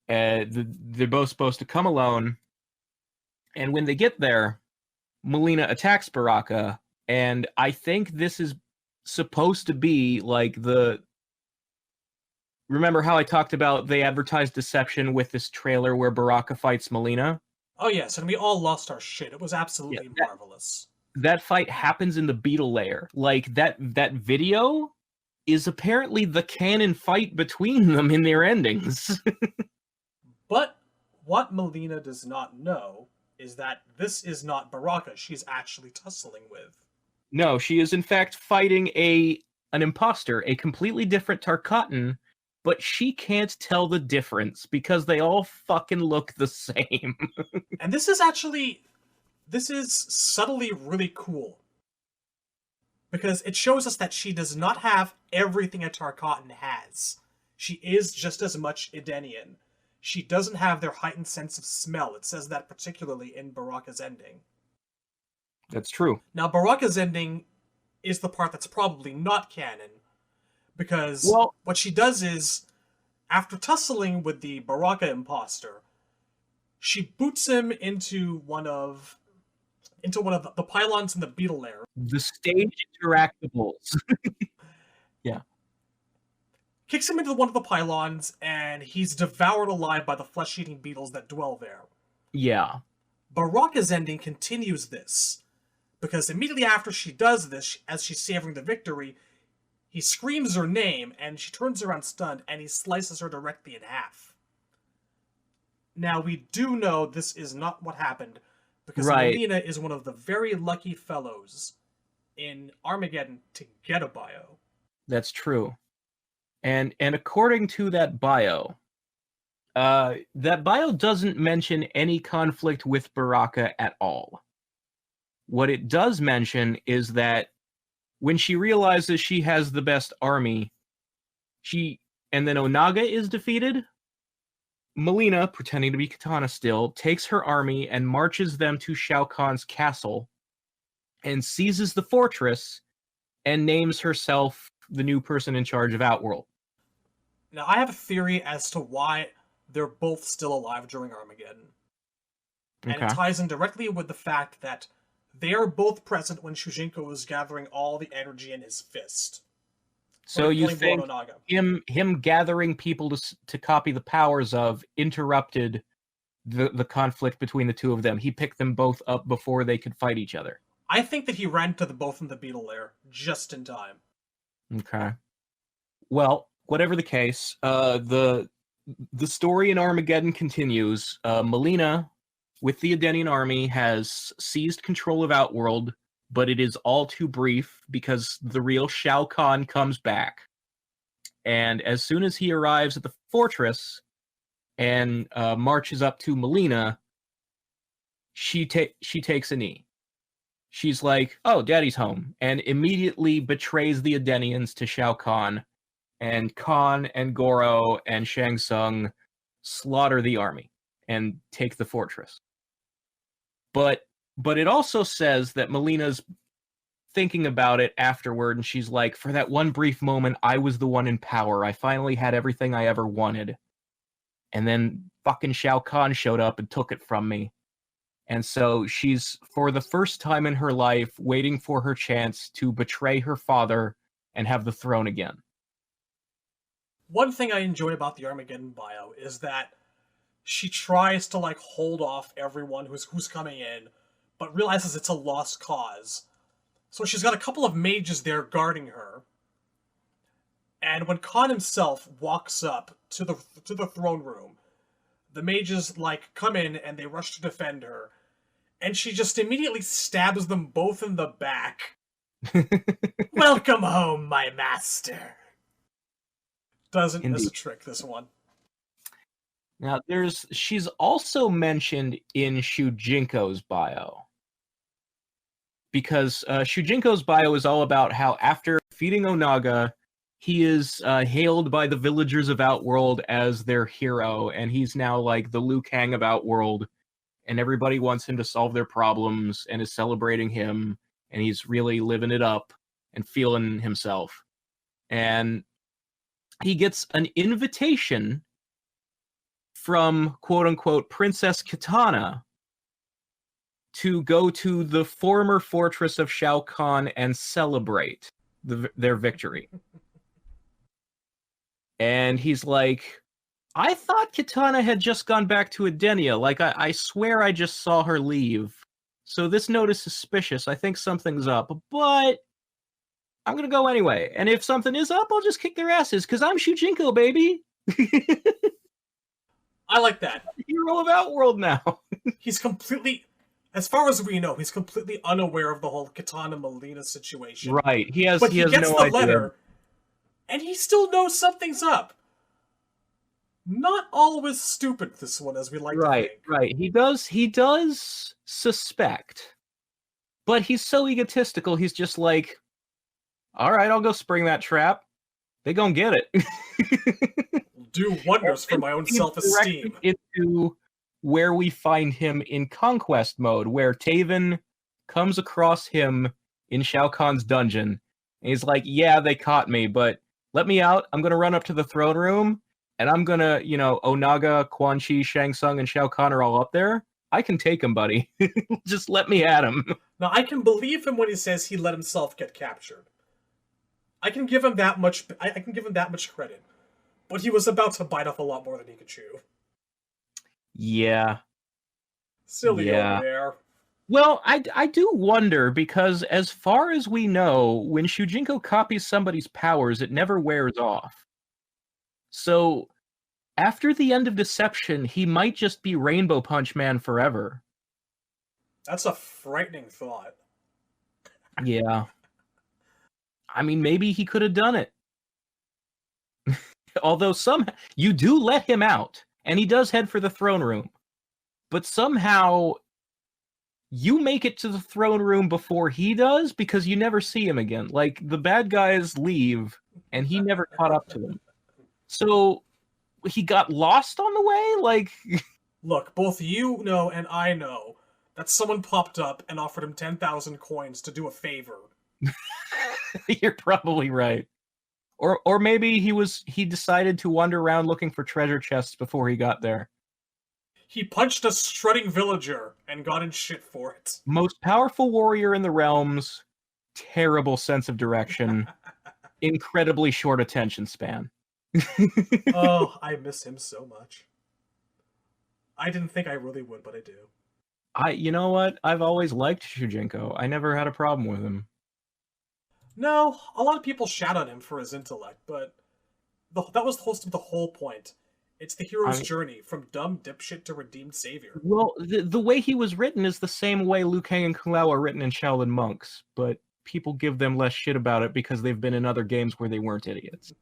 They're both supposed to come alone, and when they get there, Mileena attacks Baraka, and I think this is supposed to be like the... Remember how I talked about they advertised Deception with this trailer where Baraka fights Mileena? Oh yes, and we all lost our shit. It was absolutely marvelous. That fight happens in the beetle layer. Like, that video is apparently the canon fight between them in their endings. But what Mileena does not know is that this is not Baraka she's actually tussling with. No, she is in fact fighting an imposter, a completely different Tarkatan, but she can't tell the difference because they all fucking look the same. And this is subtly really cool. Because it shows us that she does not have everything a Tarkatan has. She is just as much Edenian. She doesn't have their heightened sense of smell. It says that particularly in Baraka's ending. That's true. Now, Baraka's ending is the part that's probably not canon. Because what she does is, after tussling with the Baraka imposter, she boots him into one of the pylons in the beetle lair. The stage interactables. Yeah. Kicks him into one of the pylons, and he's devoured alive by the flesh-eating beetles that dwell there. Yeah. Baraka's ending continues this, because immediately after she does this, as she's savoring the victory, he screams her name, and she turns around stunned, and he slices her directly in half. Now, we do know this is not what happened, because Mileena is one of the very lucky fellows in Armageddon to get a bio. That's true. And according to that bio doesn't mention any conflict with Baraka at all. What it does mention is that when she realizes she has the best army, and then Onaga is defeated, Mileena, pretending to be Kitana still, takes her army and marches them to Shao Kahn's castle and seizes the fortress and names herself the new person in charge of Outworld. Now, I have a theory as to why they're both still alive during Armageddon. And it ties in directly with the fact that they are both present when Shujinko was gathering all the energy in his fist. So you think him gathering people to copy the powers of interrupted the conflict between the two of them? He picked them both up before they could fight each other. I think that he ran to the both in the beetle lair just in time. Okay. Well, whatever the case, the story in Armageddon continues. Mileena, with the Edenian army, has seized control of Outworld, but it is all too brief because the real Shao Kahn comes back. And as soon as he arrives at the fortress and marches up to Mileena, she takes a knee. She's like, "Oh, Daddy's home," and immediately betrays the Edenians to Shao Kahn. And Khan and Goro and Shang Tsung slaughter the army and take the fortress. But it also says that Mileena's thinking about it afterward, and she's like, for that one brief moment, I was the one in power. I finally had everything I ever wanted. And then fucking Shao Kahn showed up and took it from me. And so she's, for the first time in her life, waiting for her chance to betray her father and have the throne again. One thing I enjoy about the Armageddon bio is that she tries to like hold off everyone who's coming in, but realizes it's a lost cause. So she's got a couple of mages there guarding her. And when Khan himself walks up to the throne room, the mages like come in and they rush to defend her, and she just immediately stabs them both in the back. Welcome home, my master. Doesn't miss a trick, this one. Now, she's also mentioned in Shujinko's bio. Because Shujinko's bio is all about how after defeating Onaga, he is hailed by the villagers of Outworld as their hero, and he's now like the Liu Kang of Outworld, and everybody wants him to solve their problems and is celebrating him, and he's really living it up and feeling himself. And he gets an invitation from quote-unquote Princess Kitana to go to the former fortress of Shao Kahn and celebrate their victory. And he's like, I thought Kitana had just gone back to Edenia. Like, I swear I just saw her leave. So this note is suspicious. I think something's up. But I'm going to go anyway. And if something is up, I'll just kick their asses, because I'm Shujinko, baby. I like that. Hero of Outworld now. He's completely, as far as we know, he's completely unaware of the whole Kitana Mileena situation. Right. He has gets no the idea. letter, and he still knows something's up. Not always stupid, this one, as we like to think. Right. He does suspect. But he's so egotistical, he's just like, all right, I'll go spring that trap. They gonna get it. Do wonders for my own self-esteem. Into where we find him in conquest mode, where Taven comes across him in Shao Kahn's dungeon, and he's like, yeah, they caught me, but let me out. I'm gonna run up to the throne room, and I'm gonna, Onaga, Quan Chi, Shang Tsung, and Shao Kahn are all up there. I can take him, buddy. Just let me at him. Now, I can believe him when he says he let himself get captured. I can give him that much. I can give him that much credit. But he was about to bite off a lot more than he could chew. Yeah. Silly old bear. Well, I do wonder, because as far as we know, when Shujinko copies somebody's powers, it never wears off. So, after the end of Deception, he might just be Rainbow Punch Man forever. That's a frightening thought. Yeah. I mean, maybe he could have done it. Although you do let him out, and he does head for the throne room. But somehow, you make it to the throne room before he does, because you never see him again. Like, the bad guys leave, and he never caught up to them. So, he got lost on the way? Like... Look, both you know and I know that someone popped up and offered him 10,000 coins to do a favor. You're probably right. Or maybe he decided to wander around looking for treasure chests before he got there. He punched a strutting villager and got in shit for it. Most powerful warrior in the realms, terrible sense of direction, incredibly short attention span. Oh, I miss him so much. I didn't think I really would, but I do. You know what? I've always liked Shujinko. I never had a problem with him. No, a lot of people shat on him for his intellect, but that was the whole point. It's the hero's journey, from dumb dipshit to redeemed savior. Well, the way he was written is the same way Liu Kang and Kung Lao are written in Shaolin Monks, but people give them less shit about it because they've been in other games where they weren't idiots.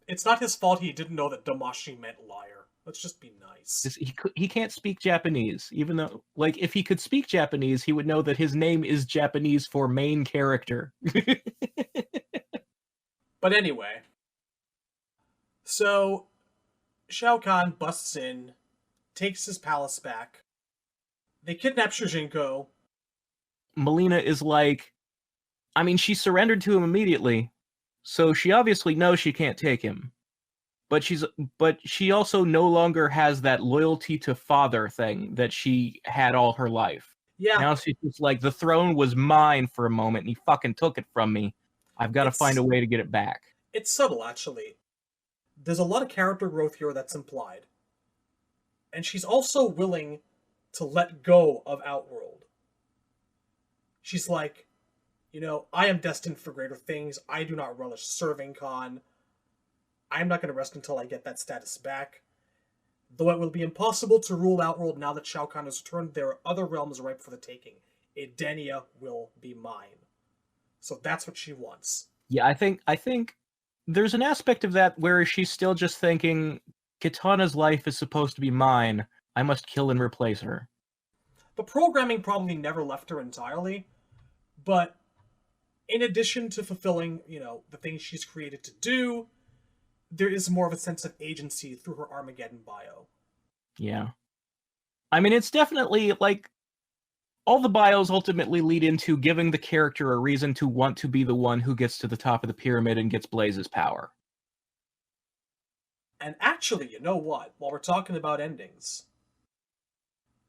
It's not his fault he didn't know that Damashi meant liar. Let's just be nice. He can't speak Japanese, even though, like, if he could speak Japanese, he would know that his name is Japanese for main character. But anyway, so Shao Kahn busts in, takes his palace back. They kidnap Shujinko. Mileena is like, I mean, she surrendered to him immediately, so she obviously knows she can't take him. but she also no longer has that loyalty to father thing that she had all her life. Yeah. Now she's just like, the throne was mine for a moment, and he fucking took it from me. I've got to find a way to get it back. It's subtle, actually. There's a lot of character growth here that's implied. And she's also willing to let go of Outworld. She's like, I am destined for greater things. I do not relish serving Khan. I'm not going to rest until I get that status back. Though it will be impossible to rule Outworld now that Shao Kahn has returned, there are other realms ripe for the taking. Edenia will be mine. So that's what she wants. Yeah, I think there's an aspect of that where she's still just thinking, Kitana's life is supposed to be mine. I must kill and replace her. The programming probably never left her entirely, but in addition to fulfilling, the things she's created to do, there is more of a sense of agency through her Armageddon bio. Yeah. I mean, it's definitely, like, all the bios ultimately lead into giving the character a reason to want to be the one who gets to the top of the pyramid and gets Blaze's power. And actually, you know what? While we're talking about endings,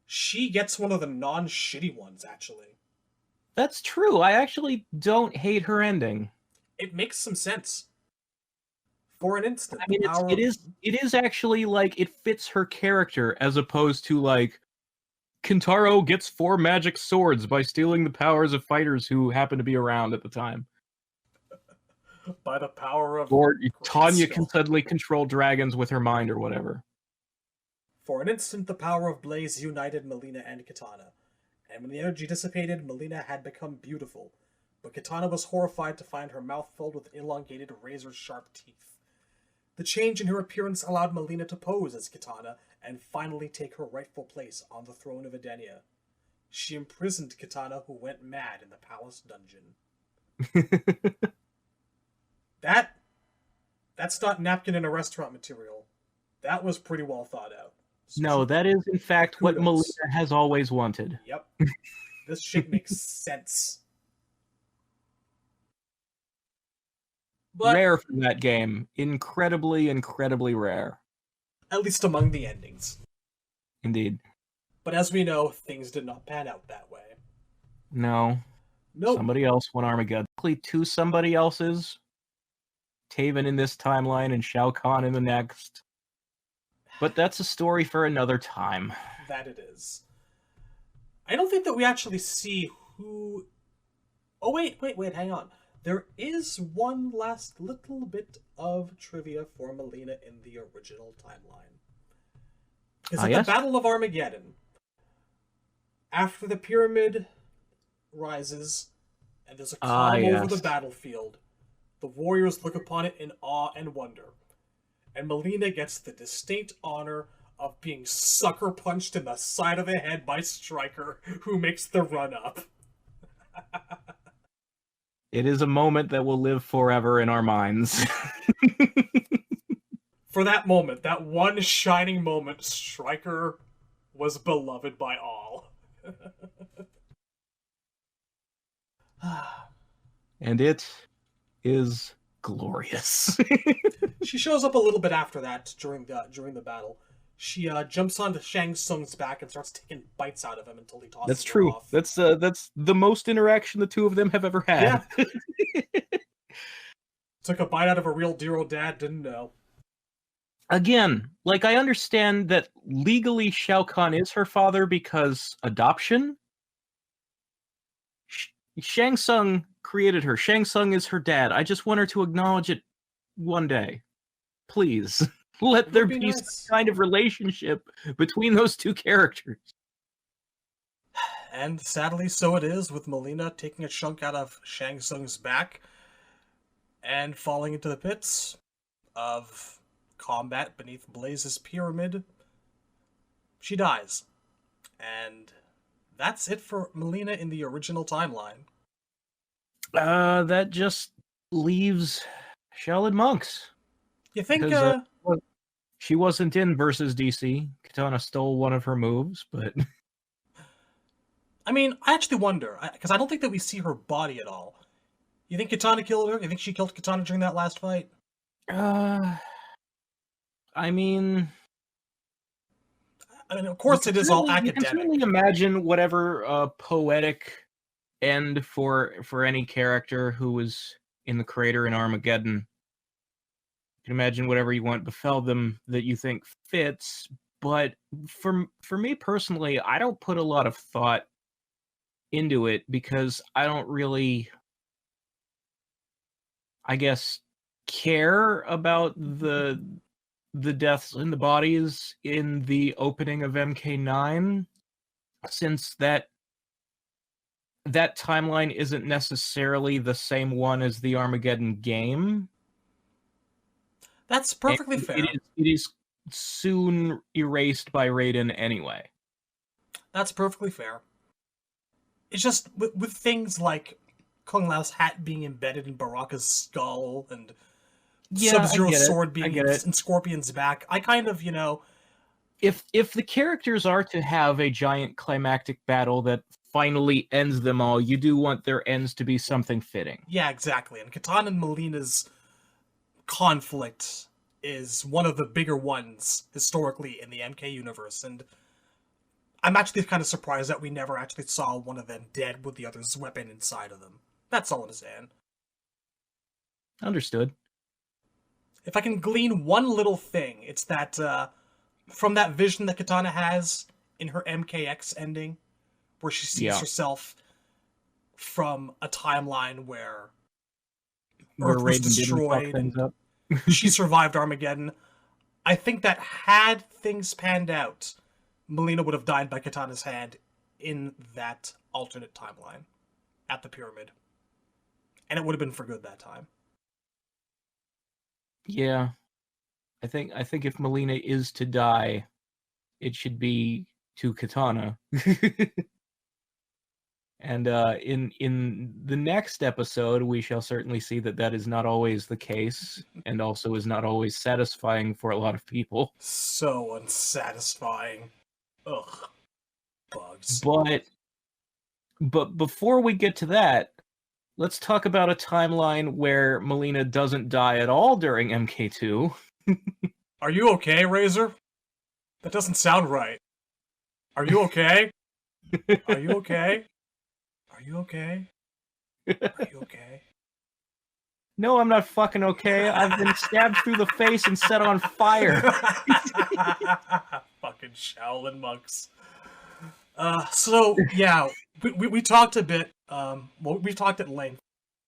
she gets one of the non-shitty ones, actually. That's true. I actually don't hate her ending. It makes some sense. For an instant. I mean, it is actually, like, it fits her character, as opposed to, like, Kintaro gets 4 magic swords by stealing the powers of fighters who happen to be around at the time. By the power of... Or Tanya can suddenly control dragons with her mind or whatever. For an instant, the power of Blaze united Mileena and Kitana. And when the energy dissipated, Mileena had become beautiful. But Kitana was horrified to find her mouth filled with elongated, razor-sharp teeth. The change in her appearance allowed Mileena to pose as Kitana and finally take her rightful place on the throne of Edenia. She imprisoned Kitana, who went mad in the palace dungeon. That's not napkin in a restaurant material. That was pretty well thought out. So no, that is in fact kudos. What Mileena has always wanted. Yep. This shit makes sense. But, rare for that game. Incredibly, incredibly rare. At least among the endings. Indeed. But as we know, things did not pan out that way. No. Nope. Somebody else won Armageddon. Two somebody else's. Taven in this timeline and Shao Kahn in the next. But that's a story for another time. That it is. I don't think that we actually see who... Oh, wait, hang on. There is one last little bit of trivia for Mileena in the original timeline. Because at the Battle of Armageddon, after the pyramid rises, and there's a calm over the battlefield, the warriors look upon it in awe and wonder. And Mileena gets the distinct honor of being sucker punched in the side of the head by Stryker, who makes the run up. It is a moment that will live forever in our minds. For that moment, that one shining moment, Stryker was beloved by all. And it is glorious. She shows up a little bit after that during the battle. She jumps onto Shang Tsung's back and starts taking bites out of him until he tosses That's her true. off. That's the most interaction the two of them have ever had. Yeah. Took a bite out of a real dear old dad, didn't know. Again, like, I understand that legally Shao Kahn is her father because adoption. Shang Tsung created her. Shang Tsung is her dad. I just want her to acknowledge it one day. Please. Let there be some kind of relationship between those two characters. And sadly, so it is, with Mileena taking a chunk out of Shang Tsung's back and falling into the pits of combat beneath Blaze's pyramid. She dies. And that's it for Mileena in the original timeline. That just leaves Shaolin Monks. You think, she wasn't in versus DC. Kitana stole one of her moves, but... I mean, I actually wonder, because I don't think that we see her body at all. You think Kitana killed her? You think she killed Kitana during that last fight? I mean, of course, it is all you can academic. certainly imagine whatever poetic end for any character who was in the crater in Armageddon. You can imagine whatever you want befell them that you think fits, but for me personally, I don't put a lot of thought into it because I don't really, I guess, care about the deaths in the bodies in the opening of MK9, since that timeline isn't necessarily the same one as the Armageddon game. That's perfectly And fair. It is soon erased by Raiden anyway. That's perfectly fair. It's just with things like Kung Lao's hat being embedded in Baraka's skull and Sub-Zero's sword being in Scorpion's back, I kind of, If the characters are to have a giant climactic battle that finally ends them all, you do want their ends to be something fitting. Yeah, exactly. And Kitana and Mileena's conflict is one of the bigger ones historically in the MK universe, and I'm actually kind of surprised that we never actually saw one of them dead with the other's weapon inside of them. That's all I'm saying. Understood. If I can glean one little thing, it's that from that vision that Kitana has in her MKX ending, where she sees herself from a timeline where Earth was destroyed and she survived Armageddon. I think that had things panned out, Mileena would have died by Kitana's hand in that alternate timeline at the pyramid. And it would have been for good that time. Yeah. I think if Mileena is to die, it should be to Kitana. And in the next episode, we shall certainly see that is not always the case, and also is not always satisfying for a lot of people. So unsatisfying. Ugh. Bugs. But before we get to that, let's talk about a timeline where Mileena doesn't die at all during MK2. Are you okay, Razor? That doesn't sound right. Are you okay? Are you okay? Are you okay? Are you okay? No, I'm not fucking okay. I've been stabbed through the face and set on fire. Fucking Shaolin monks. So, yeah, we talked a bit, we talked at length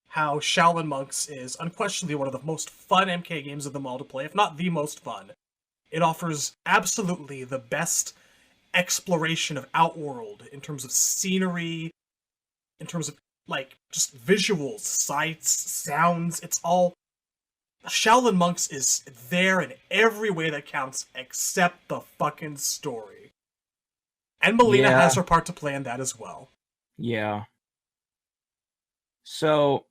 how Shaolin Monks is unquestionably one of the most fun MK games of them all to play, if not the most fun. It offers absolutely the best exploration of Outworld in terms of scenery, in terms of, just visuals, sights, sounds. It's all... Shaolin Monks is there in every way that counts except the fucking story. And Mileena has her part to play in that as well. Yeah. So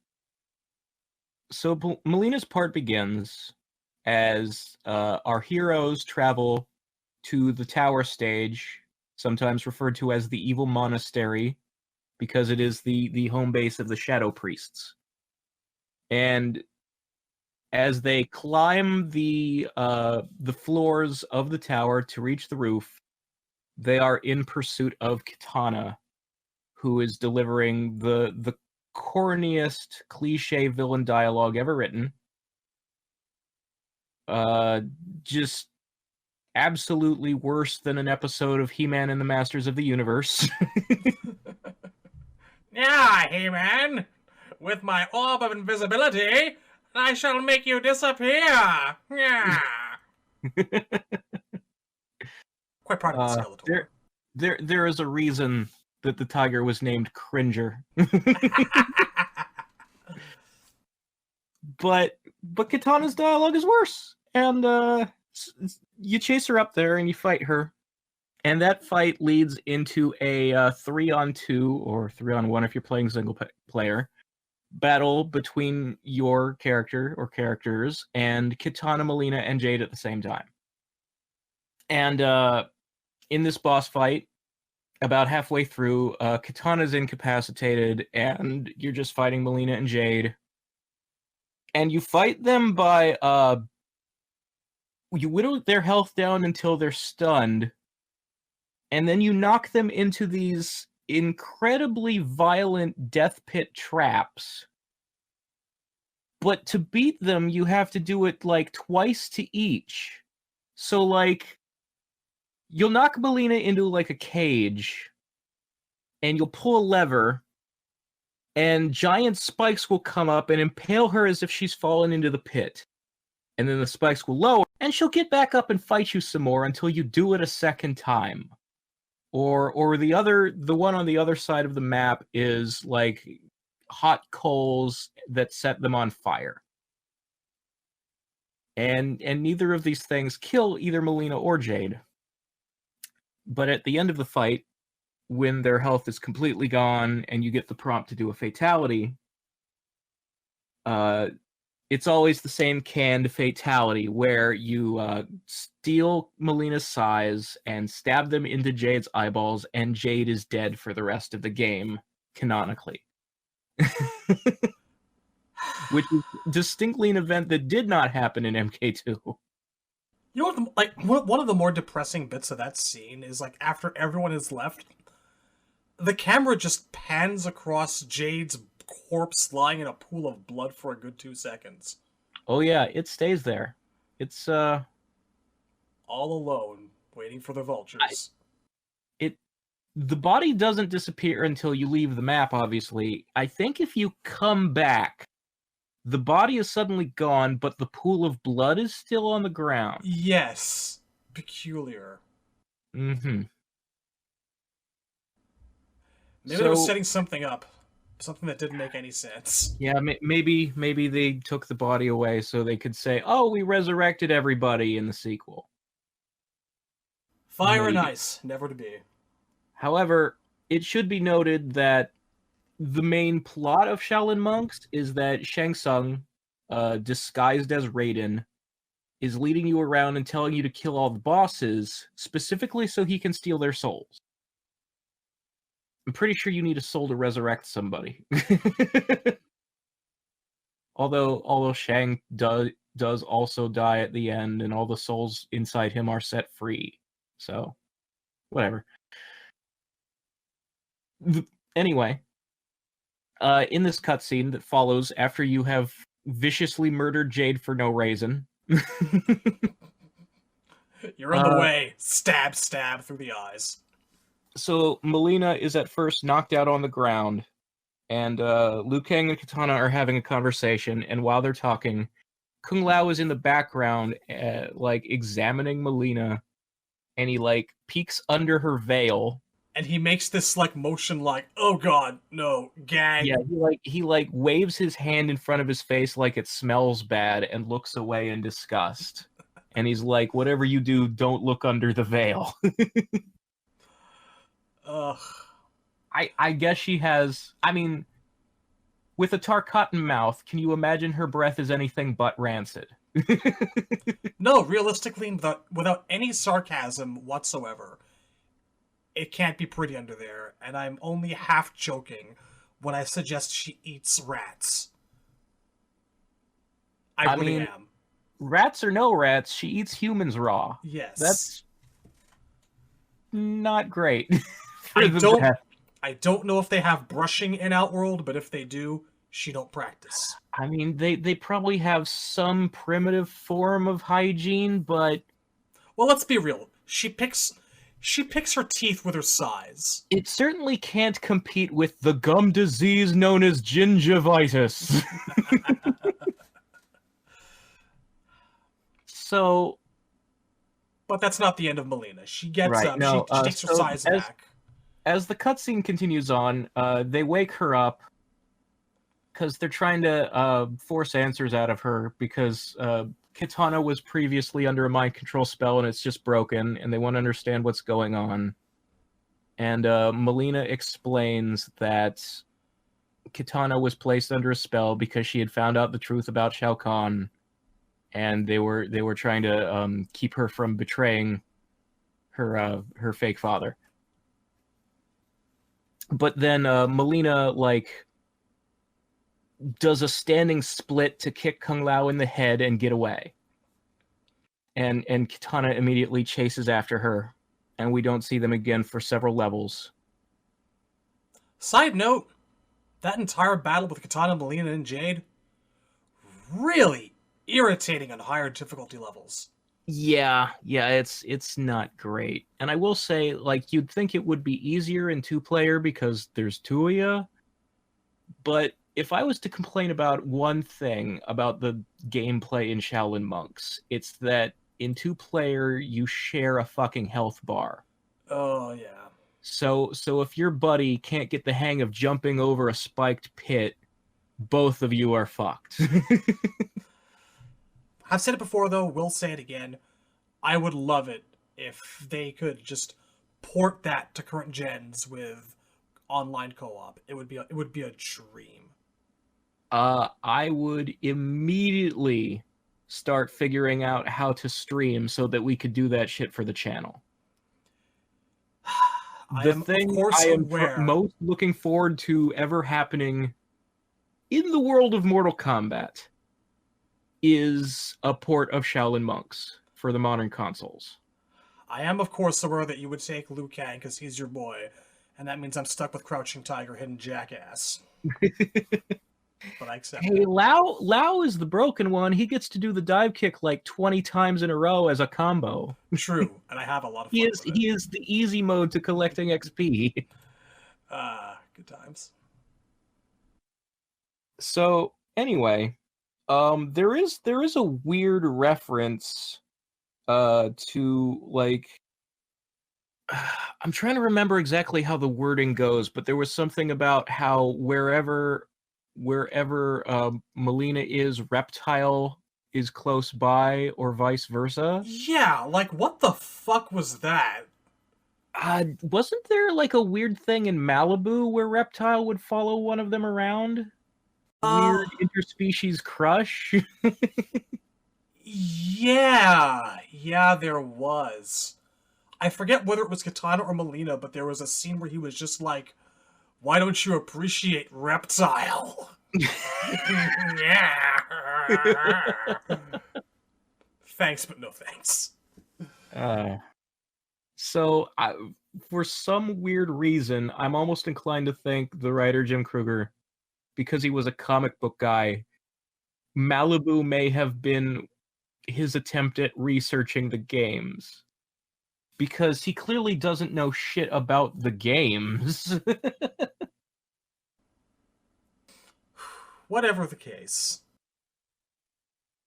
Mileena's part begins as our heroes travel to the tower stage, sometimes referred to as the Evil Monastery, because it is the home base of the Shadow Priests. And as they climb the floors of the tower to reach the roof, they are in pursuit of Kitana, who is delivering the corniest cliche villain dialogue ever written. Just absolutely worse than an episode of He-Man and the Masters of the Universe. Yeah, He-Man! With my orb of invisibility, I shall make you disappear! Yeah! Quite proud of the Skeletor. There is a reason that the tiger was named Cringer. But Kitana's dialogue is worse. And you chase her up there and you fight her. And that fight leads into a 3-on-2 or 3-on-1 if you're playing single player battle between your character or characters and Kitana, Mileena, and Jade at the same time. And in this boss fight, about halfway through, Kitana's incapacitated and you're just fighting Mileena and Jade. And you fight them by you whittle their health down until they're stunned, and then you knock them into these incredibly violent death pit traps. But to beat them, you have to do it like twice to each. So like, you'll knock Mileena into like a cage, and you'll pull a lever, and giant spikes will come up and impale her as if she's fallen into the pit. And then the spikes will lower, and she'll get back up and fight you some more until you do it a second time. Or the one on the other side of the map is like hot coals that set them on fire. And neither of these things kill either Mileena or Jade. But at the end of the fight, when their health is completely gone and you get the prompt to do a fatality, it's always the same canned fatality where you steal Melina's size and stab them into Jade's eyeballs, and Jade is dead for the rest of the game, canonically. Which is distinctly an event that did not happen in MK2. You know what? Like one of the more depressing bits of that scene is like after everyone is left, the camera just pans across Jade's corpse lying in a pool of blood for a good 2 seconds. Oh yeah, it stays there. It's all alone, waiting for the vultures. The body doesn't disappear until you leave the map, obviously. I think if you come back, the body is suddenly gone, but the pool of blood is still on the ground. Yes. Peculiar. Mm-hmm. Maybe they were setting something up. Something that didn't make any sense. Yeah, maybe they took the body away so they could say, oh, we resurrected everybody in the sequel. Fire and ice, never to be. However, it should be noted that the main plot of Shaolin Monks is that Shang Tsung, disguised as Raiden, is leading you around and telling you to kill all the bosses, specifically so he can steal their souls. I'm pretty sure you need a soul to resurrect somebody. although Shang does also die at the end, and all the souls inside him are set free. So, whatever. Anyway, in this cutscene that follows after you have viciously murdered Jade for no reason. You're in the way. Stab, stab through the eyes. So Mileena is at first knocked out on the ground, and Liu Kang and Kitana are having a conversation, and while they're talking, Kung Lao is in the background, like, examining Mileena, and he, like, peeks under her veil. And he makes this, like, motion like, oh god, no, gag. Yeah, he waves his hand in front of his face like it smells bad and looks away in disgust. And he's like, whatever you do, don't look under the veil. Ugh. I guess she has... I mean, with a Tarkatan mouth, can you imagine her breath is anything but rancid? No, realistically, without any sarcasm whatsoever, it can't be pretty under there, and I'm only half joking when I suggest she eats rats. I really am. Rats or no rats, she eats humans raw. Yes. That's not great. I don't know if they have brushing in Outworld, but if they do, she don't practice. I mean, they probably have some primitive form of hygiene, but... Well, let's be real. She picks her teeth with her size. It certainly can't compete with the gum disease known as gingivitis. So... But that's not the end of Mileena. She gets right, no, she takes her size back. As the cutscene continues on, they wake her up because they're trying to force answers out of her because Kitana was previously under a mind control spell and it's just broken, and they want to understand what's going on. And Mileena explains that Kitana was placed under a spell because she had found out the truth about Shao Kahn, and they were trying to keep her from betraying her fake father. But then Mileena, like, does a standing split to kick Kung Lao in the head and get away. and Kitana immediately chases after her, and we don't see them again for several levels. Side note, that entire battle with Kitana, Mileena, and Jade, really irritating on higher difficulty levels. Yeah, it's not great. And I will say, like, you'd think it would be easier in 2-player because there's 2 of you, but if I was to complain about one thing about the gameplay in Shaolin Monks, it's that in 2-player you share a fucking health bar. Oh, yeah. So if your buddy can't get the hang of jumping over a spiked pit, both of you are fucked. I've said it before, though, will say it again. I would love it if they could just port that to current gens with online co-op. It would be a dream. I would immediately start figuring out how to stream so that we could do that shit for the channel. The thing I am most looking forward to ever happening in the world of Mortal Kombat is a port of Shaolin Monks for the modern consoles. I am, of course, aware that you would take Liu Kang because he's your boy, and that means I'm stuck with Crouching Tiger, Hidden Jackass. But I accept it. Hey, Lao is the broken one. He gets to do the dive kick like 20 times in a row as a combo. True, and I have a lot of fun with it. He is the easy mode to collecting XP. Good times. So, anyway, there is a weird reference to, like, I'm trying to remember exactly how the wording goes, but there was something about how wherever Mileena is, Reptile is close by, or vice versa. Yeah, like, what the fuck was that? Wasn't there, like, a weird thing in Malibu where Reptile would follow one of them around? Weird interspecies crush? Yeah, there was. I forget whether it was Kitana or Mileena, but there was a scene where he was just like, "Why don't you appreciate Reptile?" Thanks, but no thanks. So, for some weird reason, I'm almost inclined to think the writer Jim Kruger, because he was a comic book guy, Malibu may have been his attempt at researching the games. Because he clearly doesn't know shit about the games. Whatever the case.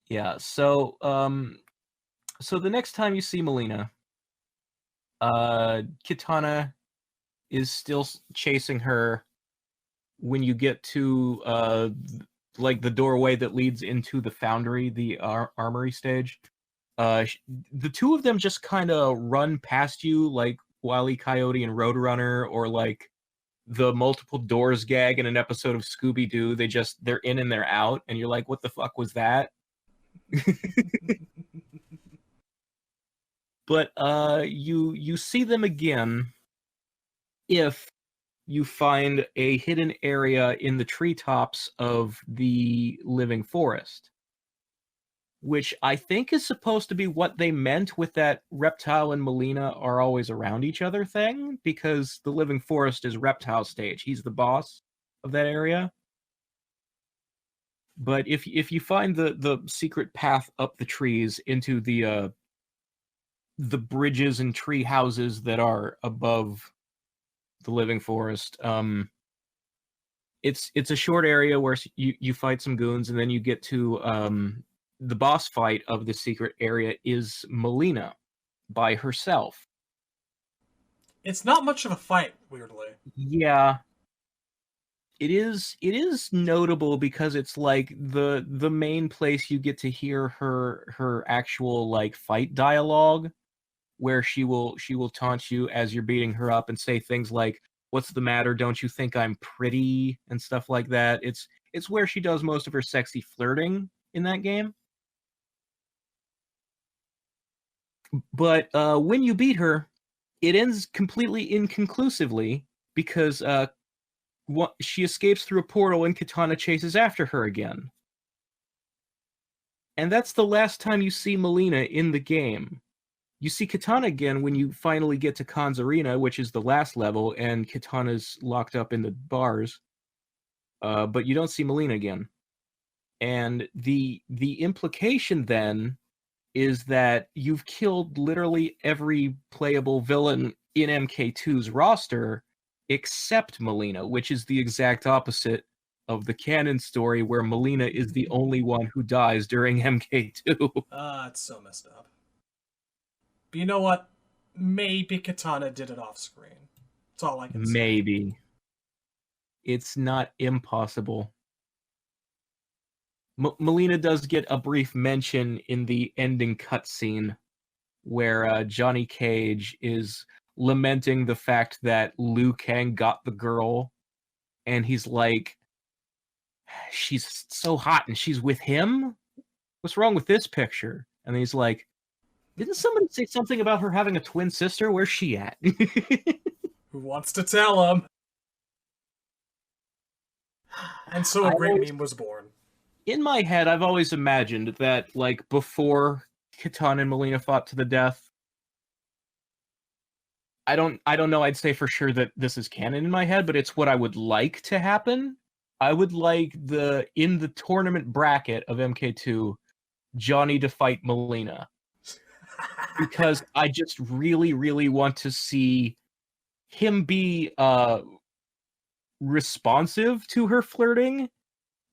Yeah, so the next time you see Mileena, Kitana is still chasing her when you get to like the doorway that leads into the foundry, the armory stage. The two of them just kind of run past you like Wile E. Coyote and Roadrunner, or like the multiple doors gag in an episode of Scooby-Doo. They're in and they're out, and you're like, what the fuck was that? But you see them again if you find a hidden area in the treetops of the living forest, which I think is supposed to be what they meant with that Reptile and Mileena are always around each other thing, because the living forest is Reptile stage. He's the boss of that area. But if you find the secret path up the trees into the bridges and tree houses that are above the living forest, it's a short area where you fight some goons, and then you get to the boss fight of the secret area is Mileena by herself. It's not much of a fight, weirdly. Yeah. It is notable because it's like the main place you get to hear her actual like fight dialogue, where she will taunt you as you're beating her up and say things like, "What's the matter? Don't you think I'm pretty?" and stuff like that. It's where she does most of her sexy flirting in that game. But when you beat her, it ends completely inconclusively because she escapes through a portal and Kitana chases after her again. And that's the last time you see Mileena in the game. You see Kitana again when you finally get to Khan's Arena, which is the last level, and Kitana's locked up in the bars. But you don't see Mileena again. And the implication then is that you've killed literally every playable villain in MK2's roster except Mileena, which is the exact opposite of the canon story where Mileena is the only one who dies during MK2. It's so messed up. But you know what? Maybe Kitana did it off screen. That's all I can say. Maybe. It's not impossible. Mileena does get a brief mention in the ending cutscene where Johnny Cage is lamenting the fact that Liu Kang got the girl, and he's like, she's so hot and she's with him? What's wrong with this picture? And he's like, didn't somebody say something about her having a twin sister? Where's she at? Who wants to tell him? And so a great meme was born. In my head, I've always imagined that, like, before Kitana and Mileena fought to the death, I don't know, I'd say for sure that this is canon in my head, but it's what I would like to happen. I would like in the tournament bracket of MK2, Johnny to fight Mileena. Because I just really, really want to see him be responsive to her flirting,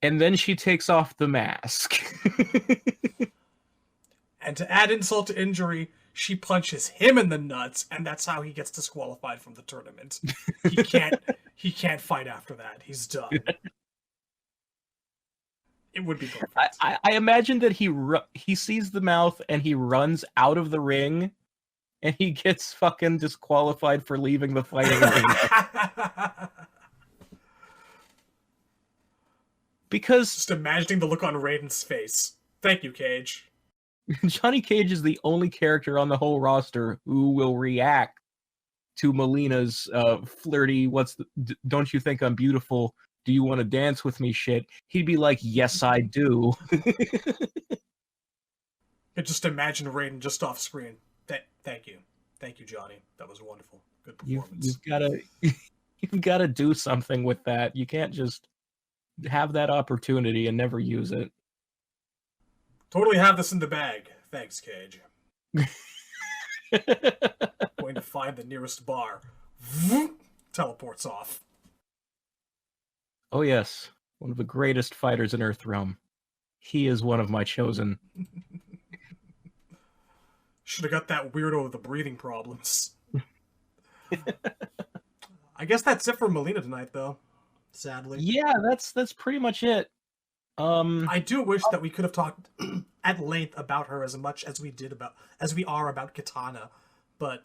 and then she takes off the mask. And to add insult to injury, she punches him in the nuts, and that's how he gets disqualified from the tournament. He can't fight after that. He's done. It would be perfect. I imagine that he sees the mouth and he runs out of the ring, and he gets fucking disqualified for leaving the fighting ring. Because just imagining the look on Raiden's face. Thank you, Cage. Johnny Cage is the only character on the whole roster who will react to Mileena's flirty, don't you think I'm beautiful? Do you want to dance with me shit? He'd be like, yes, I do. I just imagine Raiden just off screen. Thank you. Thank you, Johnny. That was wonderful. Good performance. You've gotta do something with that. You can't just have that opportunity and never use it. Totally have this in the bag. Thanks, Cage. Going to find the nearest bar. Teleports off. Oh yes, one of the greatest fighters in Earthrealm. He is one of my chosen. Should have got that weirdo with the breathing problems. I guess that's it for Mileena tonight, though. Sadly. Yeah, that's pretty much it. I do wish that we could have talked at length about her as much as we are about Kitana, but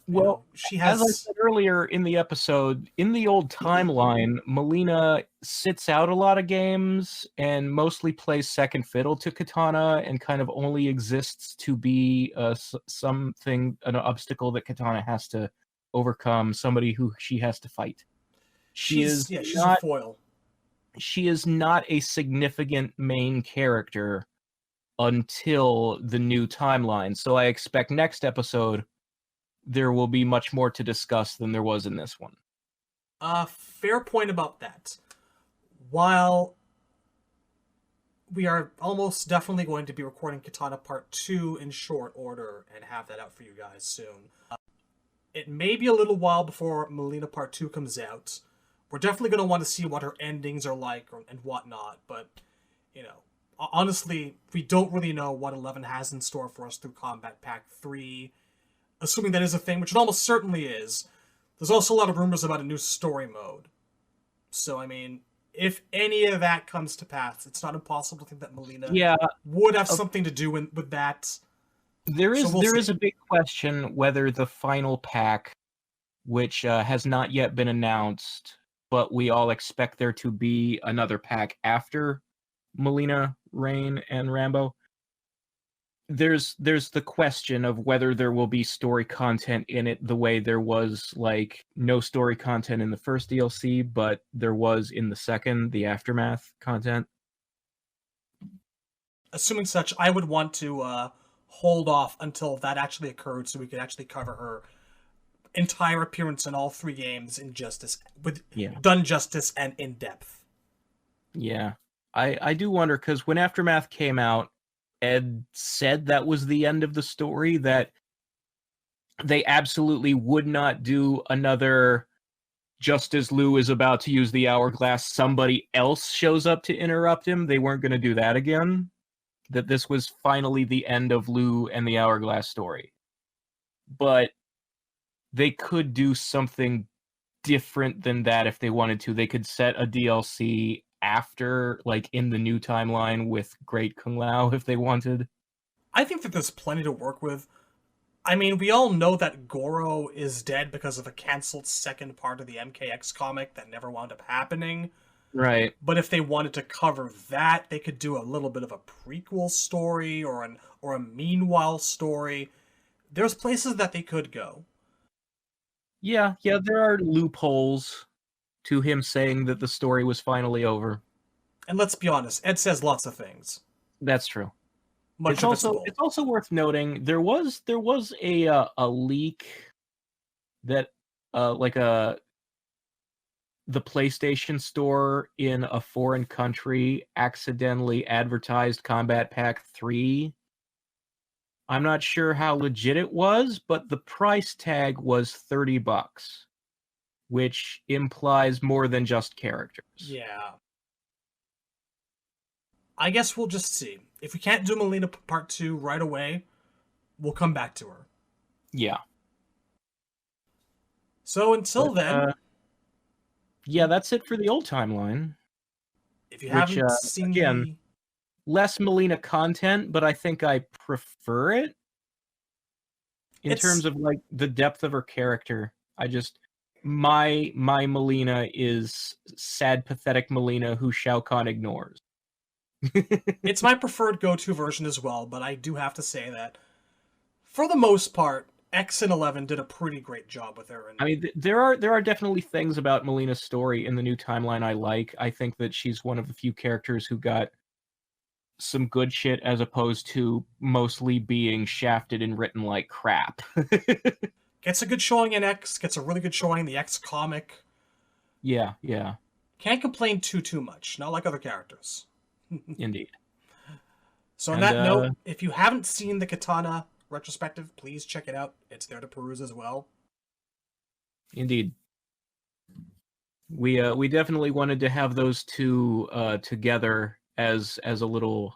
she has. As I said earlier in the episode, in the old timeline, Mileena sits out a lot of games and mostly plays second fiddle to Kitana, and kind of only exists to be an obstacle that Kitana has to overcome, somebody who she has to fight. She's a foil. She is not a significant main character until the new timeline. So I expect next episode there will be much more to discuss than there was in this one. Fair point about that. While we are almost definitely going to be recording Kitana Part 2 in short order and have that out for you guys soon, it may be a little while before Mileena Part 2 comes out. We're definitely going to want to see what her endings are like and whatnot, but, honestly, we don't really know what 11 has in store for us through Kombat Pack 3, assuming that is a thing, which it almost certainly is. There's also a lot of rumors about a new story mode. So, I mean, if any of that comes to pass, it's not impossible to think that Mileena would have something to do with that. There is a big question whether the final pack, which has not yet been announced, but we all expect there to be another pack after Mileena, Rain, and Rambo. There's the question of whether there will be story content in it the way there was, like, no story content in the first DLC, but there was in the second, the Aftermath content. assuming such, I would want to hold off until that actually occurred so we could actually cover her entire appearance in all 3 games in justice, with done justice and in depth. Yeah. I do wonder, because when Aftermath came out, Ed said that was the end of the story, that they absolutely would not do another just as Lou is about to use the hourglass, somebody else shows up to interrupt him. They weren't going to do that again. That this was finally the end of Lou and the hourglass story. But they could do something different than that if they wanted to. They could set a DLC after, like, in the new timeline with Great Kung Lao if they wanted. I think that there's plenty to work with. I mean, we all know that Goro is dead because of a canceled second part of the MKX comic that never wound up happening. Right. But if they wanted to cover that, they could do a little bit of a prequel story or a meanwhile story. There's places that they could go. Yeah, there are loopholes to him saying that the story was finally over. And let's be honest, Ed says lots of things. That's true. Much It's also worth noting there was a leak that the PlayStation Store in a foreign country accidentally advertised Combat Pack 3. I'm not sure how legit it was, but the price tag was $30, which implies more than just characters. Yeah. I guess we'll just see. If we can't do Mileena Part 2 right away, we'll come back to her. Yeah. So until then... yeah, that's it for the old timeline. If you haven't seen again, less Mileena content, but I think I prefer it. In terms of, like, the depth of her character. My Mileena is sad, pathetic Mileena who Shao Kahn ignores. It's my preferred go-to version as well, but I do have to say that, for the most part, X and 11 did a pretty great job with her. I mean, there are definitely things about Mileena's story in the new timeline I like. I think that she's one of the few characters who got some good shit as opposed to mostly being shafted and written like crap. Gets a good showing in X, gets a really good showing in the X comic. Yeah. Can't complain too much, not like other characters. Indeed. So on that note, if you haven't seen the Kitana retrospective, please check it out. It's there to peruse as well. Indeed. We definitely wanted to have those two together as a little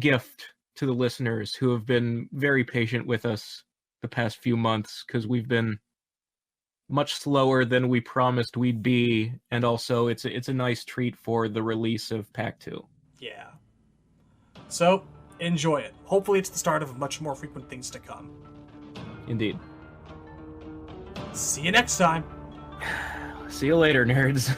gift to the listeners who have been very patient with us the past few months, because we've been much slower than we promised we'd be, and also it's a nice treat for the release of Pack 2. Yeah. So, enjoy it. Hopefully it's the start of much more frequent things to come. Indeed. See you next time. See you later, nerds.